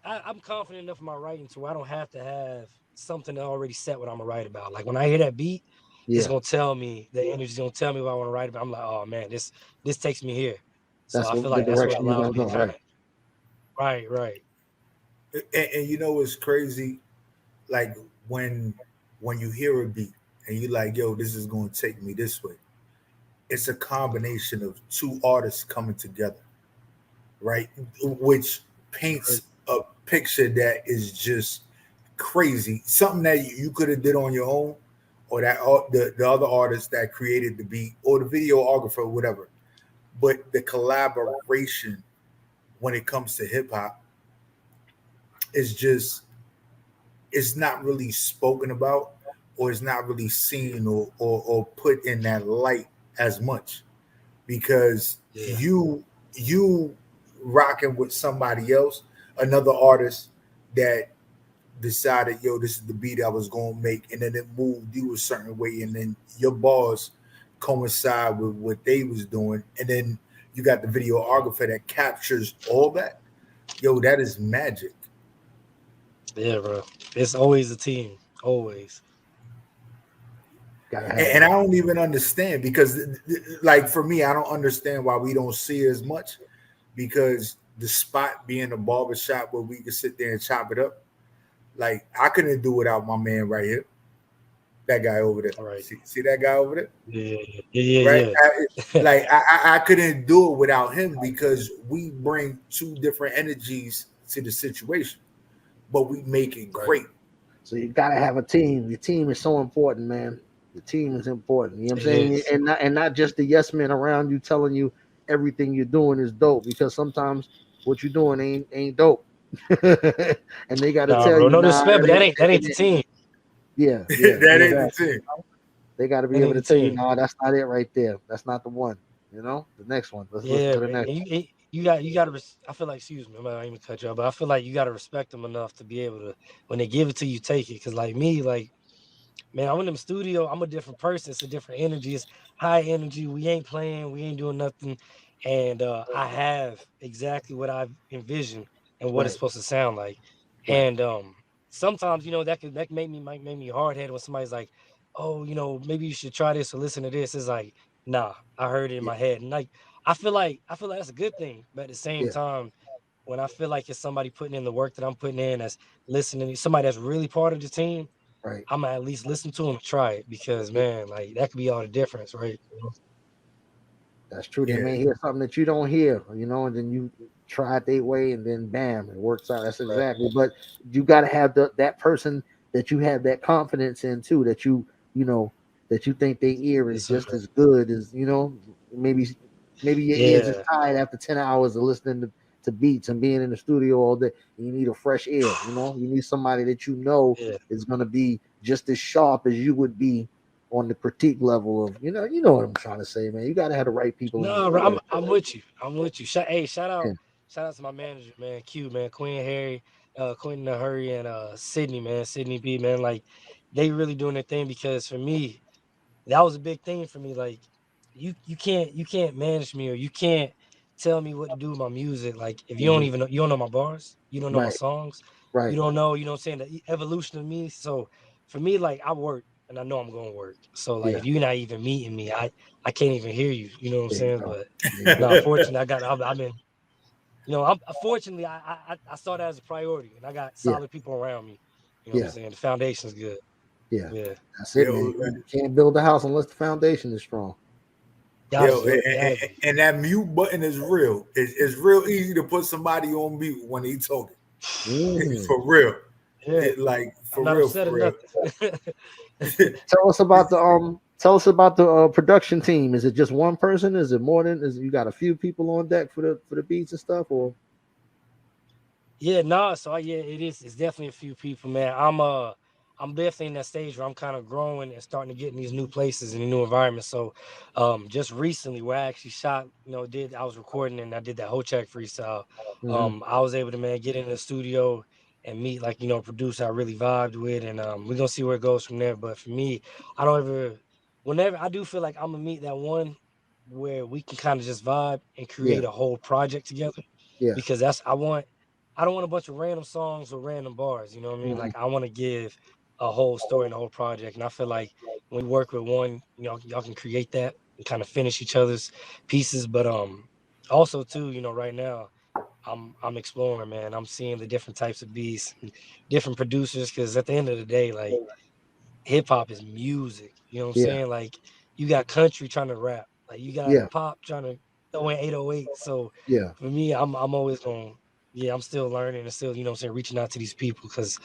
I'm confident enough in my writing to where I don't have to have something already set what I'm gonna write about. Like when I hear that beat, it's Yeah. gonna tell me the energy's gonna tell me what I want to write about. I'm like, oh man, this takes me here. So That's I feel the like that's what direction you're allows gonna me to go. kind Right. of right. and it's crazy. Like when you hear a beat and you like, yo, this is going to take me this way. It's a combination of two artists coming together, right? Which paints a picture that is just crazy. Something that you could have did on your own, or that the other artist that created the beat, or the videographer, or whatever. But the collaboration when it comes to hip hop is just, it's not really spoken about, or it's not really seen, or put in that light as much, because Yeah, you rocking with somebody else, another artist that decided, yo, this is the beat I was gonna make, and then it moved you a certain way, and then your bars coincide with what they was doing, and then you got the videographer that captures all that. Yo, that is magic. yeah, bro. It's always a team, always. Gotta have And I that. don't even understand, because like for me, I don't understand why we don't see it as much, because the spot being a barber shop where we could sit there and chop it up, like I couldn't do without my man right here, that guy over there. All right. See that guy over there, Yeah, yeah, right? yeah, Like I couldn't do it without him, because we bring two different energies to the situation, but we make it right. great. So you gotta have a team. Your team is so important, man. The team is important. You know what I'm It saying? is. And not just the yes men around you telling you everything you're doing is dope, because sometimes what you're doing ain't dope. And they gotta Nah, tell bro. you, No nah, disrespect, but that ain't, that ain't it the ain't. team. Yeah, yeah, That no ain't the doubt. thing. They gotta be That able ain't to the tell you, team. no, that's not it right there. That's not the one. The next one. Let's listen Yeah, to the man. next And one. you got to. I feel like, excuse me, I'm not even cut you off, but I feel like you got to respect them enough to be able to, when they give it to you, take it. Because like me, like man, I'm in the studio. I'm a different person. It's a different energy. It's high energy. We ain't playing. We ain't doing nothing. And I have exactly what I've envisioned and what it's Right, supposed to sound like. right. And sometimes, that might make me hard headed when somebody's like, oh, maybe you should try this or listen to this. It's like, nah, I heard it in Yeah, my head. And like, I feel like that's a good thing. But at the same yeah, time, when I feel like it's somebody putting in the work that I'm putting in, that's listening, somebody that's really part of the team, right. I'm gonna at least listen to them and try it because Yeah, man, like that could be all the difference, right? that's true. They Yeah, may hear something that you don't hear, and then you try it their way, and then bam, it works out. That's Right. exactly. But you got to have that person that you have that confidence in too. You know that you think their ear is Yes, sir. just as good as maybe maybe your ear just Yeah, tired after 10 hours of listening to beats and being in the studio all day. And you need a fresh ear. You need somebody that yeah, is going to be just as sharp as you would be on the critique level of you know what I'm trying to say, man. You got to have the right people in your No, bro, corner. I'm with you. I'm with you. Hey, Yeah. shout out to my manager, man. Q, man, Queen Harry, Quentin the Hurry, and Sydney, man, Sydney B, man. Like, they really doing their thing because for me, that was a big thing for me. Like, you can't manage me or you can't tell me what to do with my music. Like, if you don't Mhm. even know, you don't know my bars, you don't know my Right, songs, you right. don't know, you know what I'm saying, the evolution of me. So for me, like, I work and I know I'm gonna work. So like, Yeah, if you're not even meeting me, I can't even hear you. You know what I'm there you saying? go. But There you no, go. fortunately, I've been, I'm fortunately, I saw that as a priority, and I got Yeah, solid people around me. You know what I'm yeah, saying? The foundation's good. yeah. Yeah, That's it, man. Yo, You can't build a house unless the foundation is strong. gotta yo, be, gotta be. and that mute button is real. It's real easy to put somebody on mute when he talking. Mhm. For real. Yeah, Like I'm for not real, upset for or real. nothing. Tell us about the production team. Is it just one person? Is it more than? Is you got a few people on deck for the beats and stuff? Or Yeah, no, so yeah, it is. It's definitely a few people, man. I'm definitely in that stage where I'm kind of growing and starting to get in these new places and new environments. So, just recently, where I actually shot, I was recording and I did that whole check freestyle. Mhm. I was able to, man, get in the studio and meet, like, a producer I really vibed with, and we're gonna see where it goes from there. But for me, I don't ever, whenever I do feel like I'm gonna meet that one where we can kind of just vibe and Yeah, create a whole project together, yeah. because I don't want a bunch of random songs or random bars. You know what I mean? Mhm. Like, I want to give a whole story and a whole project. And I feel like when you work with one, y'all can create that and kind of finish each other's pieces. But also too, right now I'm exploring, man. I'm seeing the different types of beats, and different producers. Because at the end of the day, like, hip hop is music. You know what I'm Yeah, saying? Like, you got country trying to rap, like you got yeah, pop trying to throw in 808. So yeah. for me, I'm always going. Yeah, I'm still learning and still, what I'm saying, reaching out to these people because,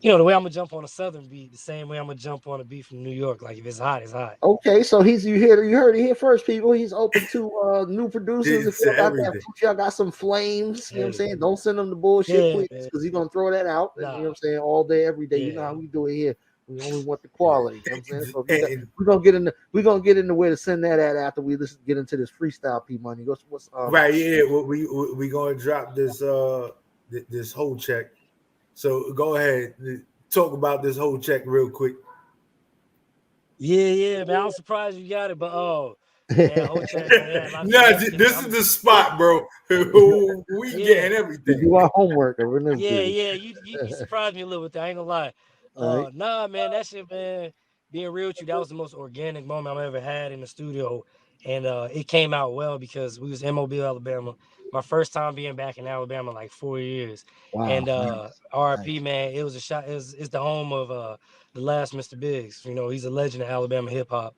the way I'm gonna jump on a southern beat, the same way I'm gonna jump on a beat from New York. Like, if it's hot, it's hot. Okay, so you heard it here first, people. He's open to new producers. If To y'all got that, everything. if y'all got some flames, you know what I'm Hey, saying? Don't send them the bullshit, yeah, please, man. because he's gonna throw that out. And you know Nah, what I'm saying, all day, every day. You know yeah, how we do it here. We only want the Yeah. quality. You know what I'm saying? So if you got, And we're gonna get into where to send that at after we listen get into this freestyle P money. What's right, yeah, we gonna drop this this whole check. So go ahead, talk about this whole check real quick. yeah, man. I'm surprised you got it, but man, whole check, man. It had a lot of No, finesse in it. this is I'm the spot, bro. We Yeah, getting we everything. do our homework over in this yeah, dude. yeah. You surprised me a little bit there. I ain't gonna lie. All right. Nah, man, that shit, man. Being real with you, that was the most organic moment I've ever had in the studio, and it came out well because we was in Mobile, Alabama. My first time being back in Alabama, like 4 years, Wow. and Nice. RIP, Nice. man. It was a shot. It's the home of the last Mr. Biggs. He's a legend of Alabama hip hop.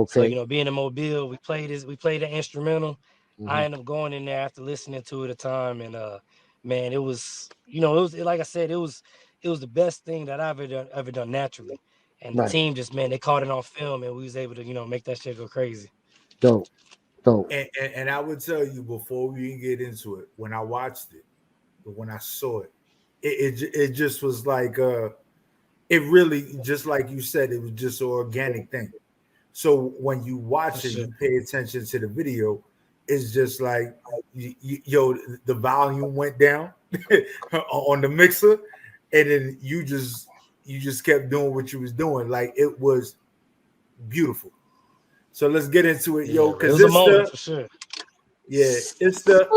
So, Okay. being in Mobile, we played the instrumental. Hmm. I ended up going in there after listening to it a time, and man, it was, like I said, it was the best thing that I've ever done naturally. And the Right. team just, man, they caught it on film, and we was able to, make that shit go crazy. Dope. Dope. And I would tell you before we even get into it, when I watched it, when I saw it, it just was like it really just like you said, it was just an organic thing. So when you For watch it, sure. you pay attention to the video. It's just like yo, the volume went down on the mixer, and then you just kept doing what you was doing. Like it was beautiful. So let's get into it, Yeah, yo, man, it because was a it's moment the for sure. yeah, it's the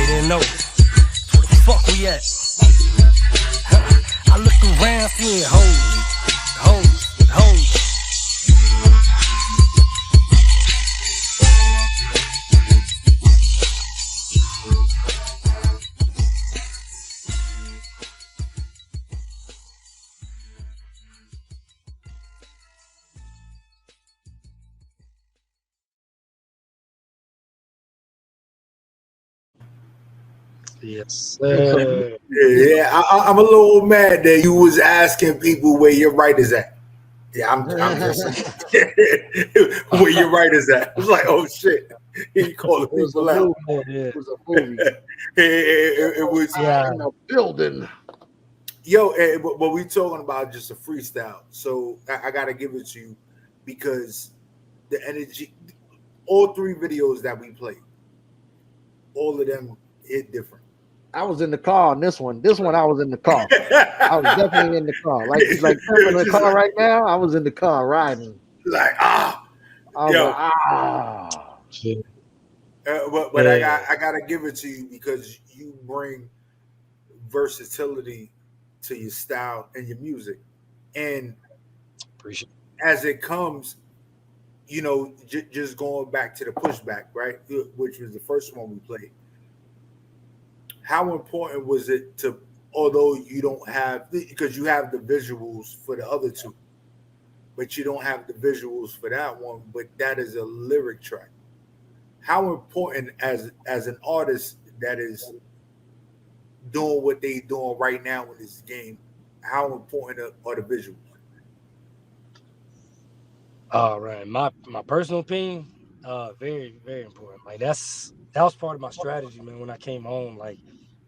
they didn't know. Where the fuck we at? I look around, seeing hoes. Yes, sir. Yeah, I'm a little mad that you was asking people where your right is at. Yeah, I'm just where your right is at. I was like, oh shit, he calling It was a people out. movie. Yeah. It was a movie. It was Yeah. In the building. yo, but we talking about just a freestyle. So I gotta give it to you because the energy, all three videos that we played, all of them hit different. I was in the car on this one. This one I was in the car. I was definitely in the car. Like I'm in the car right now. I was in the car riding. like I was yo. like, ah. But I gotta give it to you because you bring versatility to your style and your music, and Appreciate as it comes, just going back to the pushback, right, which was the first one we played. How important was it to, although you don't have, because you have the visuals for the other two, but you don't have the visuals for that one, but that is a lyric track. How important as an artist that is doing what they doing right now in this game, how important are the visuals? All right, my personal opinion, very very important. Like that was part of my strategy, man. When I came home, like,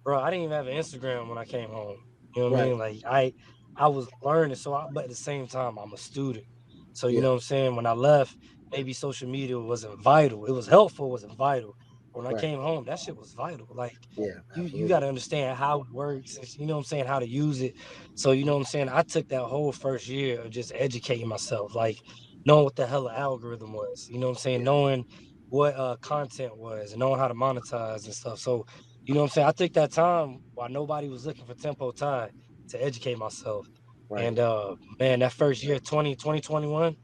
bro, I didn't even have an Instagram when I came home. You know what I Right. mean? Like I was learning, but at the same time, I'm a student. So you Yeah. know what I'm saying. When I left, maybe social media wasn't vital. It was helpful, wasn't vital. When I Right. came home, that shit was vital. Like Yeah. you got Absolutely. to understand how it works. You know what I'm saying? How to use it. So you know what I'm saying. I took that whole first year of just educating myself, like knowing what the hell an algorithm was, you know what I'm saying? Yeah, Knowing what content was and knowing how to monetize and stuff. So, you know what I'm saying? I took that time while nobody was looking for Tempo Tai to educate myself. Right. And man, that first year, 2021, when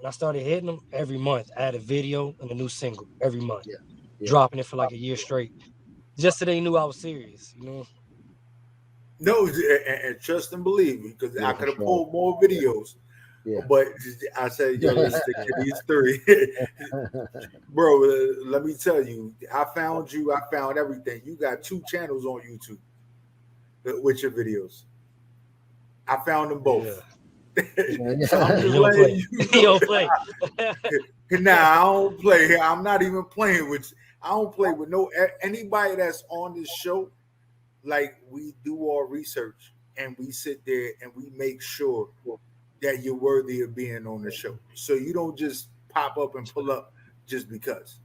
I started hitting them every month, I had a video and a new single every month, Yeah. Yeah. dropping it for like a year straight. Just so they knew I was serious, you know? no, and trust and believe me, because I Yeah. For could have sure. pulled more videos, Yeah. but I said, yo, let's stick to Yeah. these three. Bro, let me tell you, I found you. I found everything. You got 2 channels on YouTube with your videos. I found them Yeah. both. So I'm Yeah. just You don't letting play. you You know. don't play. Nah, I don't play here. I'm not even playing with. I don't play with no anybody that's on this show. Like, we do our research and we sit there and we make sure that you're worthy of being on the show. So you don't just pop up and pull up just because.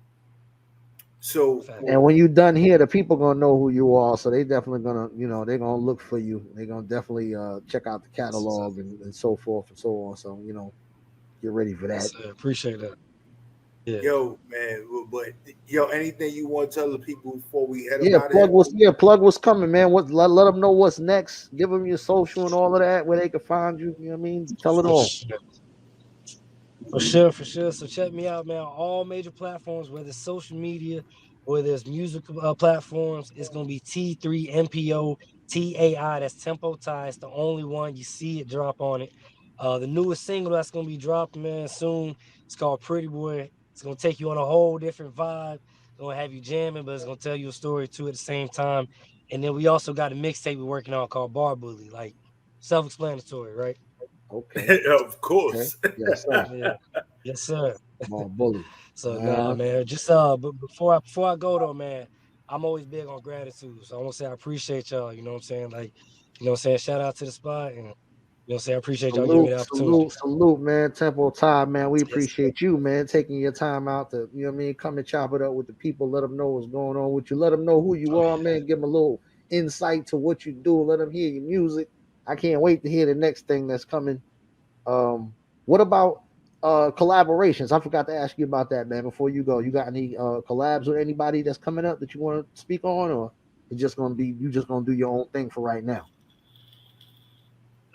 So Fact. And when you done here, the people gonna know who you are, so they definitely gonna, they're gonna look for you. They're gonna definitely check out the catalog and so forth and so on. So get ready for Yes, that. sir. Appreciate that. Yeah. yo, man, but yo, anything you want to tell the people before we head up Yeah, out of here? plug what's coming, man. Let them know what's next. Give them your social and all of that, where they can find you. You know what I mean? Tell it For all. sure. For sure. So check me out, man. All major platforms, whether it's social media, whether it's music platforms, it's gonna be T3mpo Tai. That's Tempo Tai. It's the only one you see it drop on it. The newest single that's gonna be dropping, man, soon. It's called Pretty Boy. It's gonna take you on a whole different vibe. It's gonna have you jamming, but it's gonna tell you a story too at the same time. And then we also got a mixtape we're working on called Bar Bully, like self-explanatory, right? Okay. Of Okay. course. Yes, sir. Yeah. Yes, sir. Ball bully. So nah, Uh, man. Just but before I go though, man, I'm always big on gratitude. So I want to say I appreciate y'all. You know what I'm saying? Like, you know what I'm saying? Shout out to the spot, and you know what I'm saying? I appreciate y'all giving me salute, the salute, opportunity. salute, man. Temple Time, man. We Yes, sir. appreciate you, man, taking your time out to, come and chop it up with the people. Let them know what's going on with you. Let them know who you Oh are, yeah. man. Give them a little insight to what you do. Let them hear your music. I can't wait to hear the next thing that's coming. What about collaborations. I forgot to ask you about that, man. Before you go, you got any collabs with anybody that's coming up that you want to speak on, or it's just gonna be you just gonna do your own thing for right now?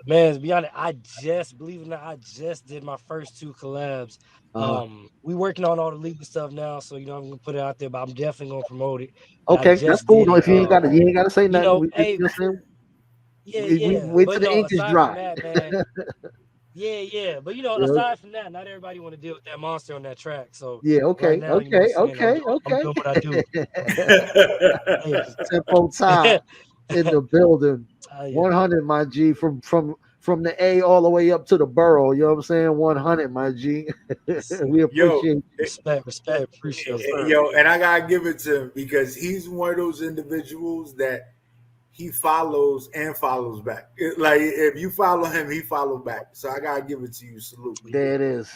Man, to be honest, believe it or not, I just did my first 2 collabs. We working on all the legal stuff now, so I'm gonna put it out there, but I'm definitely gonna promote it. But I Okay, that's just cool. did No, it. if you ain't gotta say nothing. We just, Hey, yeah, we yeah. wait till But the no, ink is aside from dry. that, man, yeah. But Yeah, aside from that, not everybody want to deal with that monster on that track. So yeah, right okay, now, okay, I'm okay. doing what I do. Hey, T3mpo Tai in the building. yeah. 100, my G, from the A all the way up to the borough. You know what I'm saying? 100, my G. We Yo, appreciate you. Respect, appreciate it. yo, and I gotta give it to him because he's one of those individuals that he follows and follows back. Like if you follow him, he follow back. So I gotta give it to you. Salute, There it is.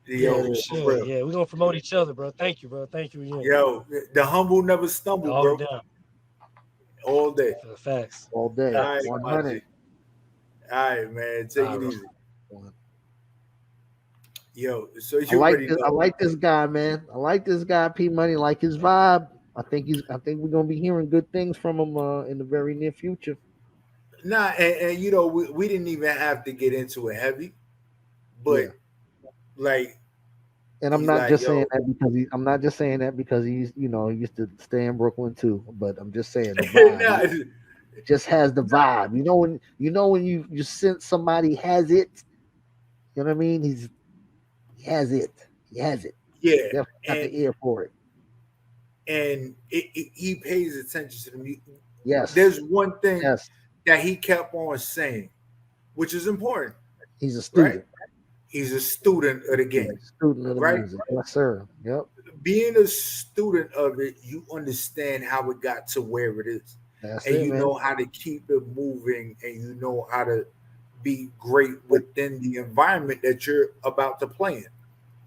Yeah, There yo, it for is. for sure. real. Yeah, we're gonna promote each other, bro. Thank you, bro. Thank you again. Yo, the humble never stumble, All the bro. down. All day. Facts. All day. All right, my 100. G. All right, man. Take All it right, easy. Yo, so I you like already this. I know. like this guy, man. I like this guy, P Money. Like his vibe. I think we're gonna be hearing good things from him in the very near future. Nah, and we didn't even have to get into it heavy, but Yeah. like And I'm he's not like, just saying yo, that because I'm not just saying that because he used to stay in Brooklyn too. But I'm just saying the vibe. nah, It just has the vibe. When you sense somebody has it. You know what I mean? He has it. He has it. yeah, Definitely got and the ear for it. he pays attention to the music. Yes. There's one thing Yes. that he kept on saying, which is important, He's a right? student. He's a student of the Yeah, game, student of the right? music. Yes, sir. Yep. Being a student of it, you understand how it got to where it is, That's and it, you man. know how to keep it moving, and you know how to be great within the environment that you're about to play in.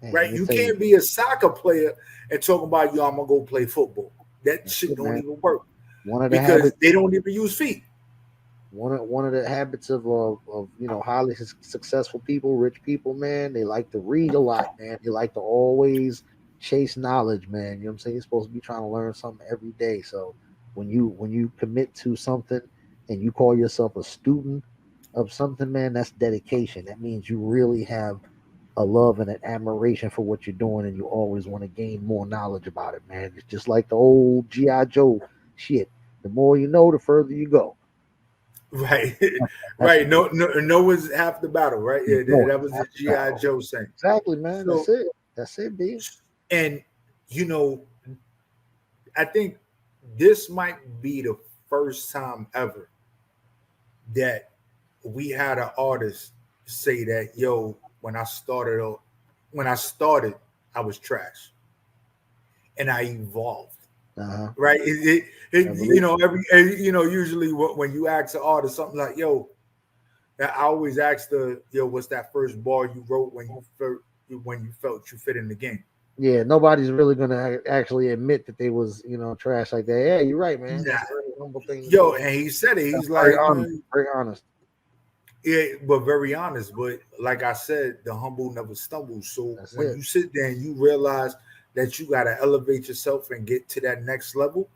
Man, let Right? me You tell you, can't be a soccer player and talk about I'm gonna go play football. That that's shit it, don't man. even work One of the because habits they don't even use feet. one of the habits of highly successful people, rich people, man, they like to read a lot, man. They like to always chase knowledge, man. You know what I'm saying? You're supposed to be trying to learn something every day. So when you commit to something and you call yourself a student of something, man, that's dedication. That means you really have a love and an admiration for what you're doing, and you always want to gain more knowledge about it, man. It's just like the old GI Joe shit. The more you know, the further you go. Right, That's right. No one's half the battle. Right? Yeah, no, that was the GI Joe saying. exactly, man. That's So, it. That's it, B. and you know, I think this might be the first time ever that we had an artist say that, yo, when I started, I was trash, and I evolved. Uh-huh. Right? Evolution. Usually when you ask an artist something like, yo, I always ask what's that first bar you wrote when you felt you fit in the game? Yeah, nobody's really gonna actually admit that they was, trash like that. Yeah, you're right, man. Nah, That's a very humble thing to yo, do. and he said it. That's He's like, man, very honest. yeah, but very honest. But like I said, the humble never stumbles. So That's when it. you sit there and you realize that you got to elevate yourself and get to that next level,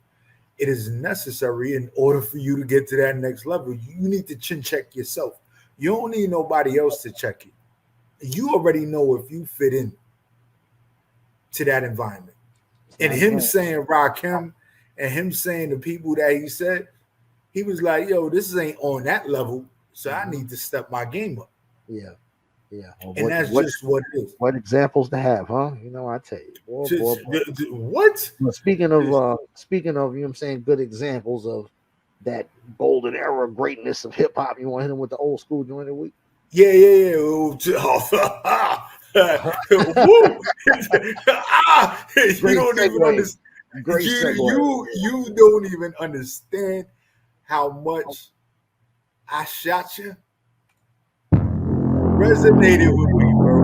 it is necessary in order for you to get to that next level. You need to chin check yourself. You don't need nobody else to check you. You already know if you fit in to that environment. It's And not him playing. saying Rakim and him saying the people that he said, he was like, yo, this ain't on that level. So I need to step my game up. Yeah, yeah. Well, And that's just what it is. what examples to have, huh? I tell you, boy. What? Well, speaking of, you know what I'm saying, good examples of that golden era of greatness of hip hop. You want to hit them with the old school joint of the week? Yeah. Woo. You Great don't even segue. understand. Great segue. You don't even understand how much I shot you resonated with me, bro.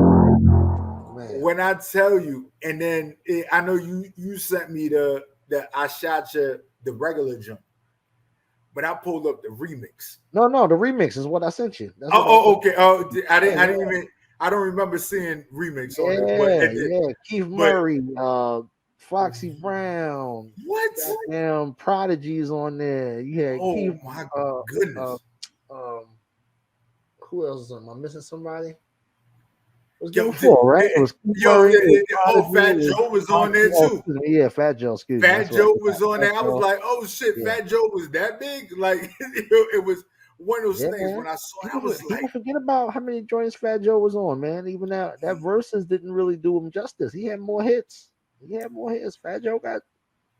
Man. When I tell you, and then I know you sent me the I shot you the regular jump, but I pulled up the remix. No, the remix is what I sent you. That's Okay. Oh, I didn't even. I don't remember seeing remix on it, but it did. Yeah. Keith But Murray, Foxy Brown, what? goddamn Prodigy's on there. You had Oh Keith. my Uh, goodness! who else is on? Am I missing somebody? It was Yo, them four, right? It was Keith Murray. Fat Joe was on there too. Yeah, Fat Joe. Excuse me. Fat Joe was on there. I was like, oh shit, Yeah. Fat Joe was that big? Like it was one of those things man. when I saw it, I was like, people forget about how many joints Fat Joe was on, man. Even that verses didn't really do him justice. He had more hits. Fat Joe got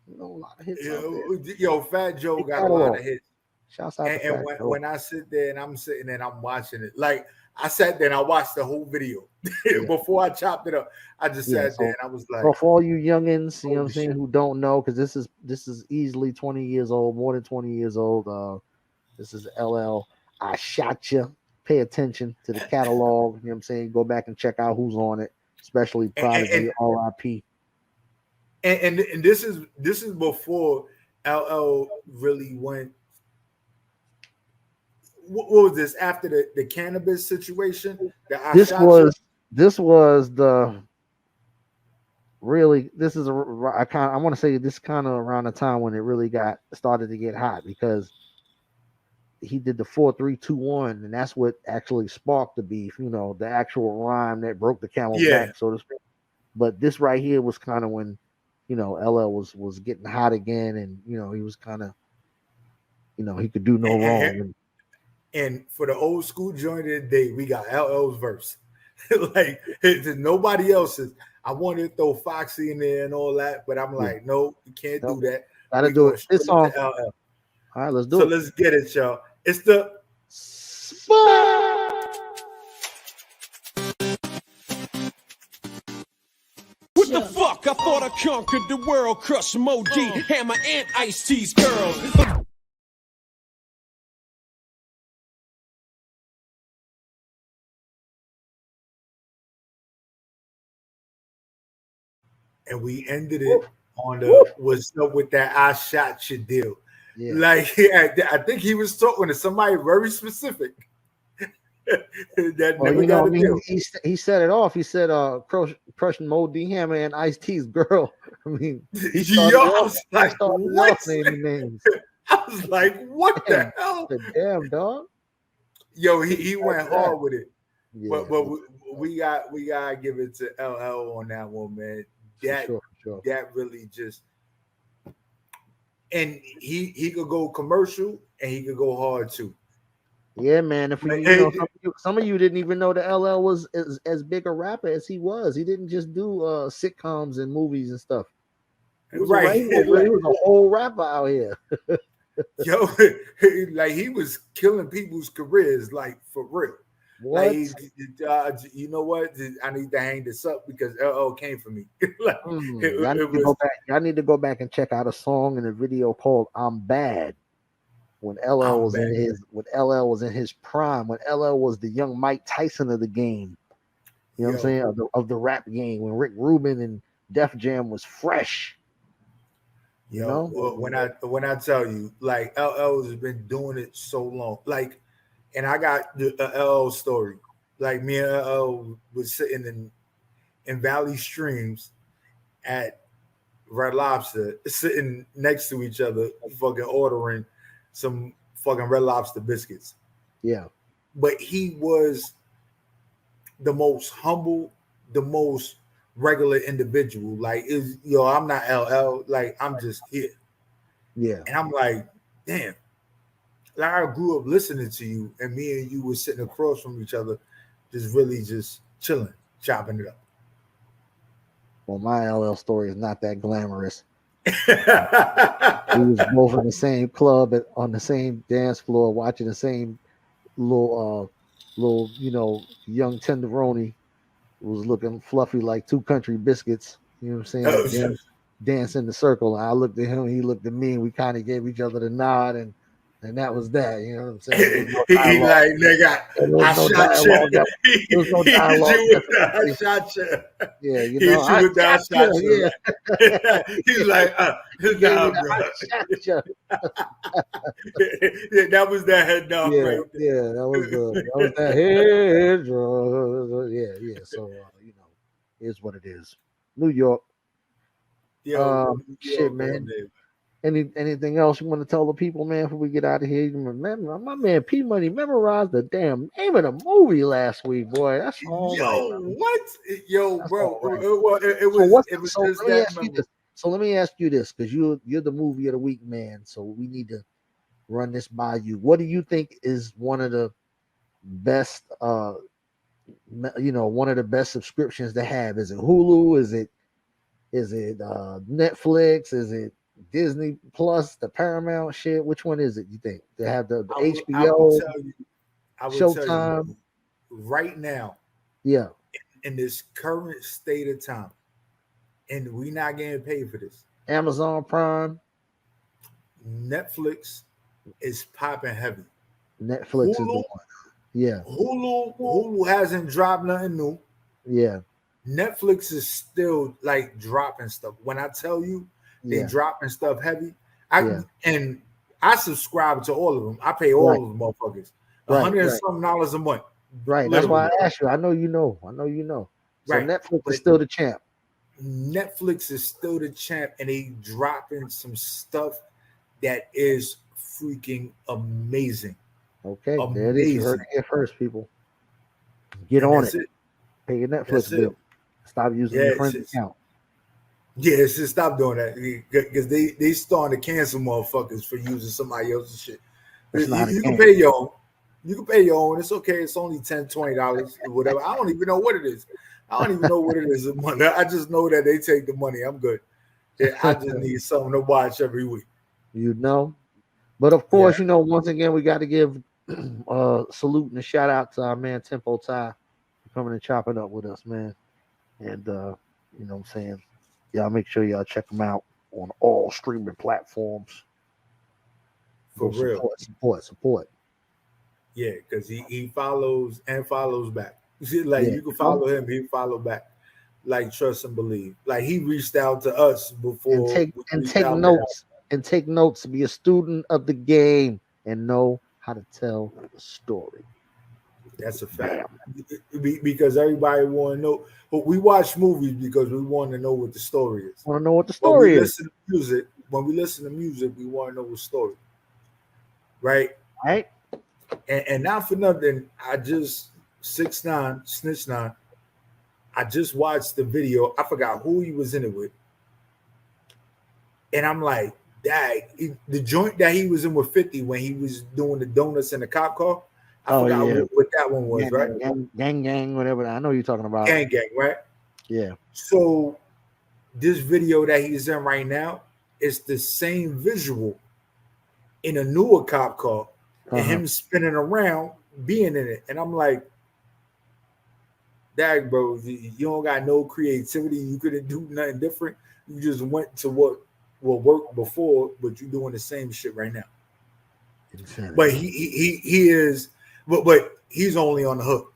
a lot of hits out there. Yo, Fat Joe got a lot of hits. Shouts out to Fat Joe. When I sit there and I'm sitting there and I'm watching it, like I sat there and I watched the whole video before I chopped it up. I just sat there and I was like, so for all you youngins, you know what I'm saying, who don't know, because this is easily 20 years old, more than 20 years old. This is LL. I Shot You. Pay attention to the catalog. You know what I'm saying? Go back and check out who's on it, especially Prodigy, R.I.P. And this is before LL really went. What was this after the cannabis situation? This was the really. This is I want to say this kind of around the time when it really started to get hot, because he did the 4-3-2-1, and that's what actually sparked the beef. The actual rhyme that broke the camel's back, so to speak. But this right here was kind of when LL was getting hot again, and he was kind of he could do no wrong. And for the old school joint of the day, we got LL's verse. Like nobody else's. I wanted to throw Foxy in there and all that, but I'm like, no, you can't do that. Gotta do it. This song. All right, let's do it. So let's get it, y'all. It's the What the fuck? I thought I conquered the world. Crush Mo D, Hammer, and Ice-T's girls. and we ended it on the what's up with that I Shot You deal. Yeah. Like I think he was talking to somebody very specific. He set it off. He said crushing Mo D Hammer and Ice-T's girl. I mean, he started naming names. I was like, what the hell? Damn, dog. Yo, he went hard with it. Yeah. But we gotta give it to LL on that one, man. That that really just, and he could go commercial and he could go hard too. Yeah, man. If some of you didn't even know that LL was as big a rapper as he was. He didn't just do sitcoms and movies and stuff. He was a whole rapper out here. Yo, like he was killing people's careers, like for real. What? Like, you know what? I need to hang this up because LL came for me. Like, I need to go back and check out a song in a video called "I'm Bad." When LL was in his prime, when LL was the young Mike Tyson of the game, you know what I'm saying, of the rap game, when Rick Rubin and Def Jam was fresh. Well, when I tell you, like LL has been doing it so long, like. And I got the LL story. Like me and LL was sitting in Valley Streams at Red Lobster, sitting next to each other, fucking ordering some fucking Red Lobster biscuits. Yeah. But he was the most humble, the most regular individual. Like, I'm not LL. Like, I'm just here. Yeah. And I'm like, damn. Like I grew up listening to you, and me and you were sitting across from each other, just chilling, chopping it up. Well, my LL story is not that glamorous. We was both in the same club on the same dance floor, watching the same little young tenderoni who was looking fluffy like two country biscuits. You know what I'm saying? Dance in the circle. And I looked at him, he looked at me, and we kind of gave each other the nod, and And that was that. You know what I'm saying? There was no He dialogue. like, nigga, There was I no shot dialogue. you. There was no He hit dialogue. you with the I shot you. Yeah, you He know, hit you with the I shot you. Yeah, He's like, he gave nah, me the bro. I shot you. Yeah, that was that head knock Yeah, right there. yeah, that was that head drug. Yeah. So you know, is what it is. New York. Yo, Shit, man. Anything else you want to tell the people, man, before we get out of here? Remember, my man P Money memorized the damn name of the movie last week, boy. That's all right. Yo, what? Yo, That's bro. all right. It So was so just let me that ask you memorable. this. So let me ask you this, because you're the movie of the week, man. So we need to run this by you. What do you think is one of the best one of the best subscriptions to have? Is it Hulu? Is it Netflix? Is it Disney Plus, the Paramount shit? Which one is it, you think? They have the I will HBO, tell you, Showtime? right now, Yeah. in this current state of time, and we not getting paid for this. Amazon Prime. Netflix is popping heavy. Netflix is the Hulu, one. Yeah. Hulu hasn't dropped nothing new. Yeah. Netflix is still like dropping stuff. When I tell you they Yeah. dropping stuff heavy, Yeah. and I subscribe to all of them. I pay all Right. of them motherfuckers. Right. $100 and something a month. Right. That's why Literally. I asked you. I know you know. So Right. Netflix But is still the champ. Netflix is still the champ, and they dropping some stuff that is freaking amazing. Okay. There it is. You heard it here first, people. Get And on that's it. it. Pay your Netflix That's bill. it. Stop using Yeah, your it's friend's just, account. yeah, it's just stop doing that because they starting to cancel motherfuckers for using somebody else's shit. It's not a You can game. pay your own. You can pay your own. It's okay. It's only $10, $20 or whatever. I don't even know what it is. I don't even know what it is a month. I just know that they take the money. I'm good. Yeah, I just need something to watch every week. You know. But of course, once again, we got to give salute and a shout out to our man T3mpo Tai for coming and chopping up with us, man. And you know what I'm saying? Y'all make sure y'all check him out on all streaming platforms. For Go real. Support. Yeah, because he follows and follows back. You see, like Yeah. you can follow him, he follow back. Like trust and believe. Like he reached out to us before And we reached take out to him. notes. And take notes. Be a student of the game and know how to tell the story. That's a fact. Because everybody want to know. But we watch movies because we want to know what the story is. Want to know what the When story we is? listen to music, we want to know what story. Right? Right? And not for nothing, I just 6ix9ine, Snitch 9. I just watched the video. I forgot who he was in it with. And I'm like, dang, the joint that he was in with 50 when he was doing the donuts in the cop car. I forgot what that one was, right? Gang, whatever. I know you're talking about. Gang, right? Yeah. So this video that he's in right now is the same visual in a newer cop car and him spinning around being in it. And I'm like, dag, bro, you don't got no creativity. You couldn't do nothing different. You just went to what worked before, but you're doing the same shit right now. Insanity. But he is, but he's only on the hook.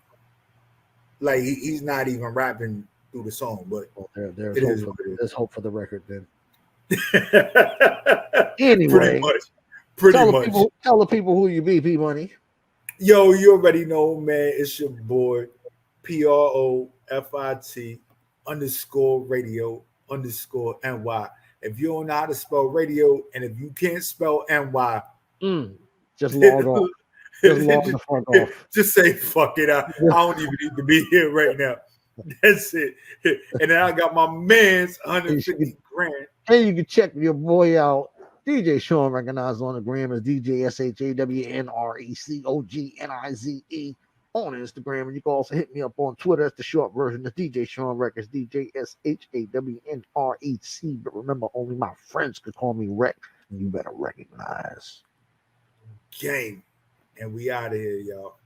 Like he's not even rapping through the song. But there's hope for the record then. Anyway, pretty much. Tell the people who you be, P Money. Yo, you already know, man. It's your boy, PROFIT_radio_NY. If you don't know how to spell radio, and if you can't spell NY, just log off. Just log the fuck off. Just say fuck it. I don't even need to be here right now. That's it. And then I got my man's 150 grand. And you can check your boy out. DJ Sean, recognized on the gram as DJ SHAWNRECOGNIZE on Instagram. And you can also hit me up on Twitter. That's the short version of DJ Sean Records, DJ SHAWNREC. But remember, only my friends could call me Rec. And you better recognize. Game. And we out of here, y'all.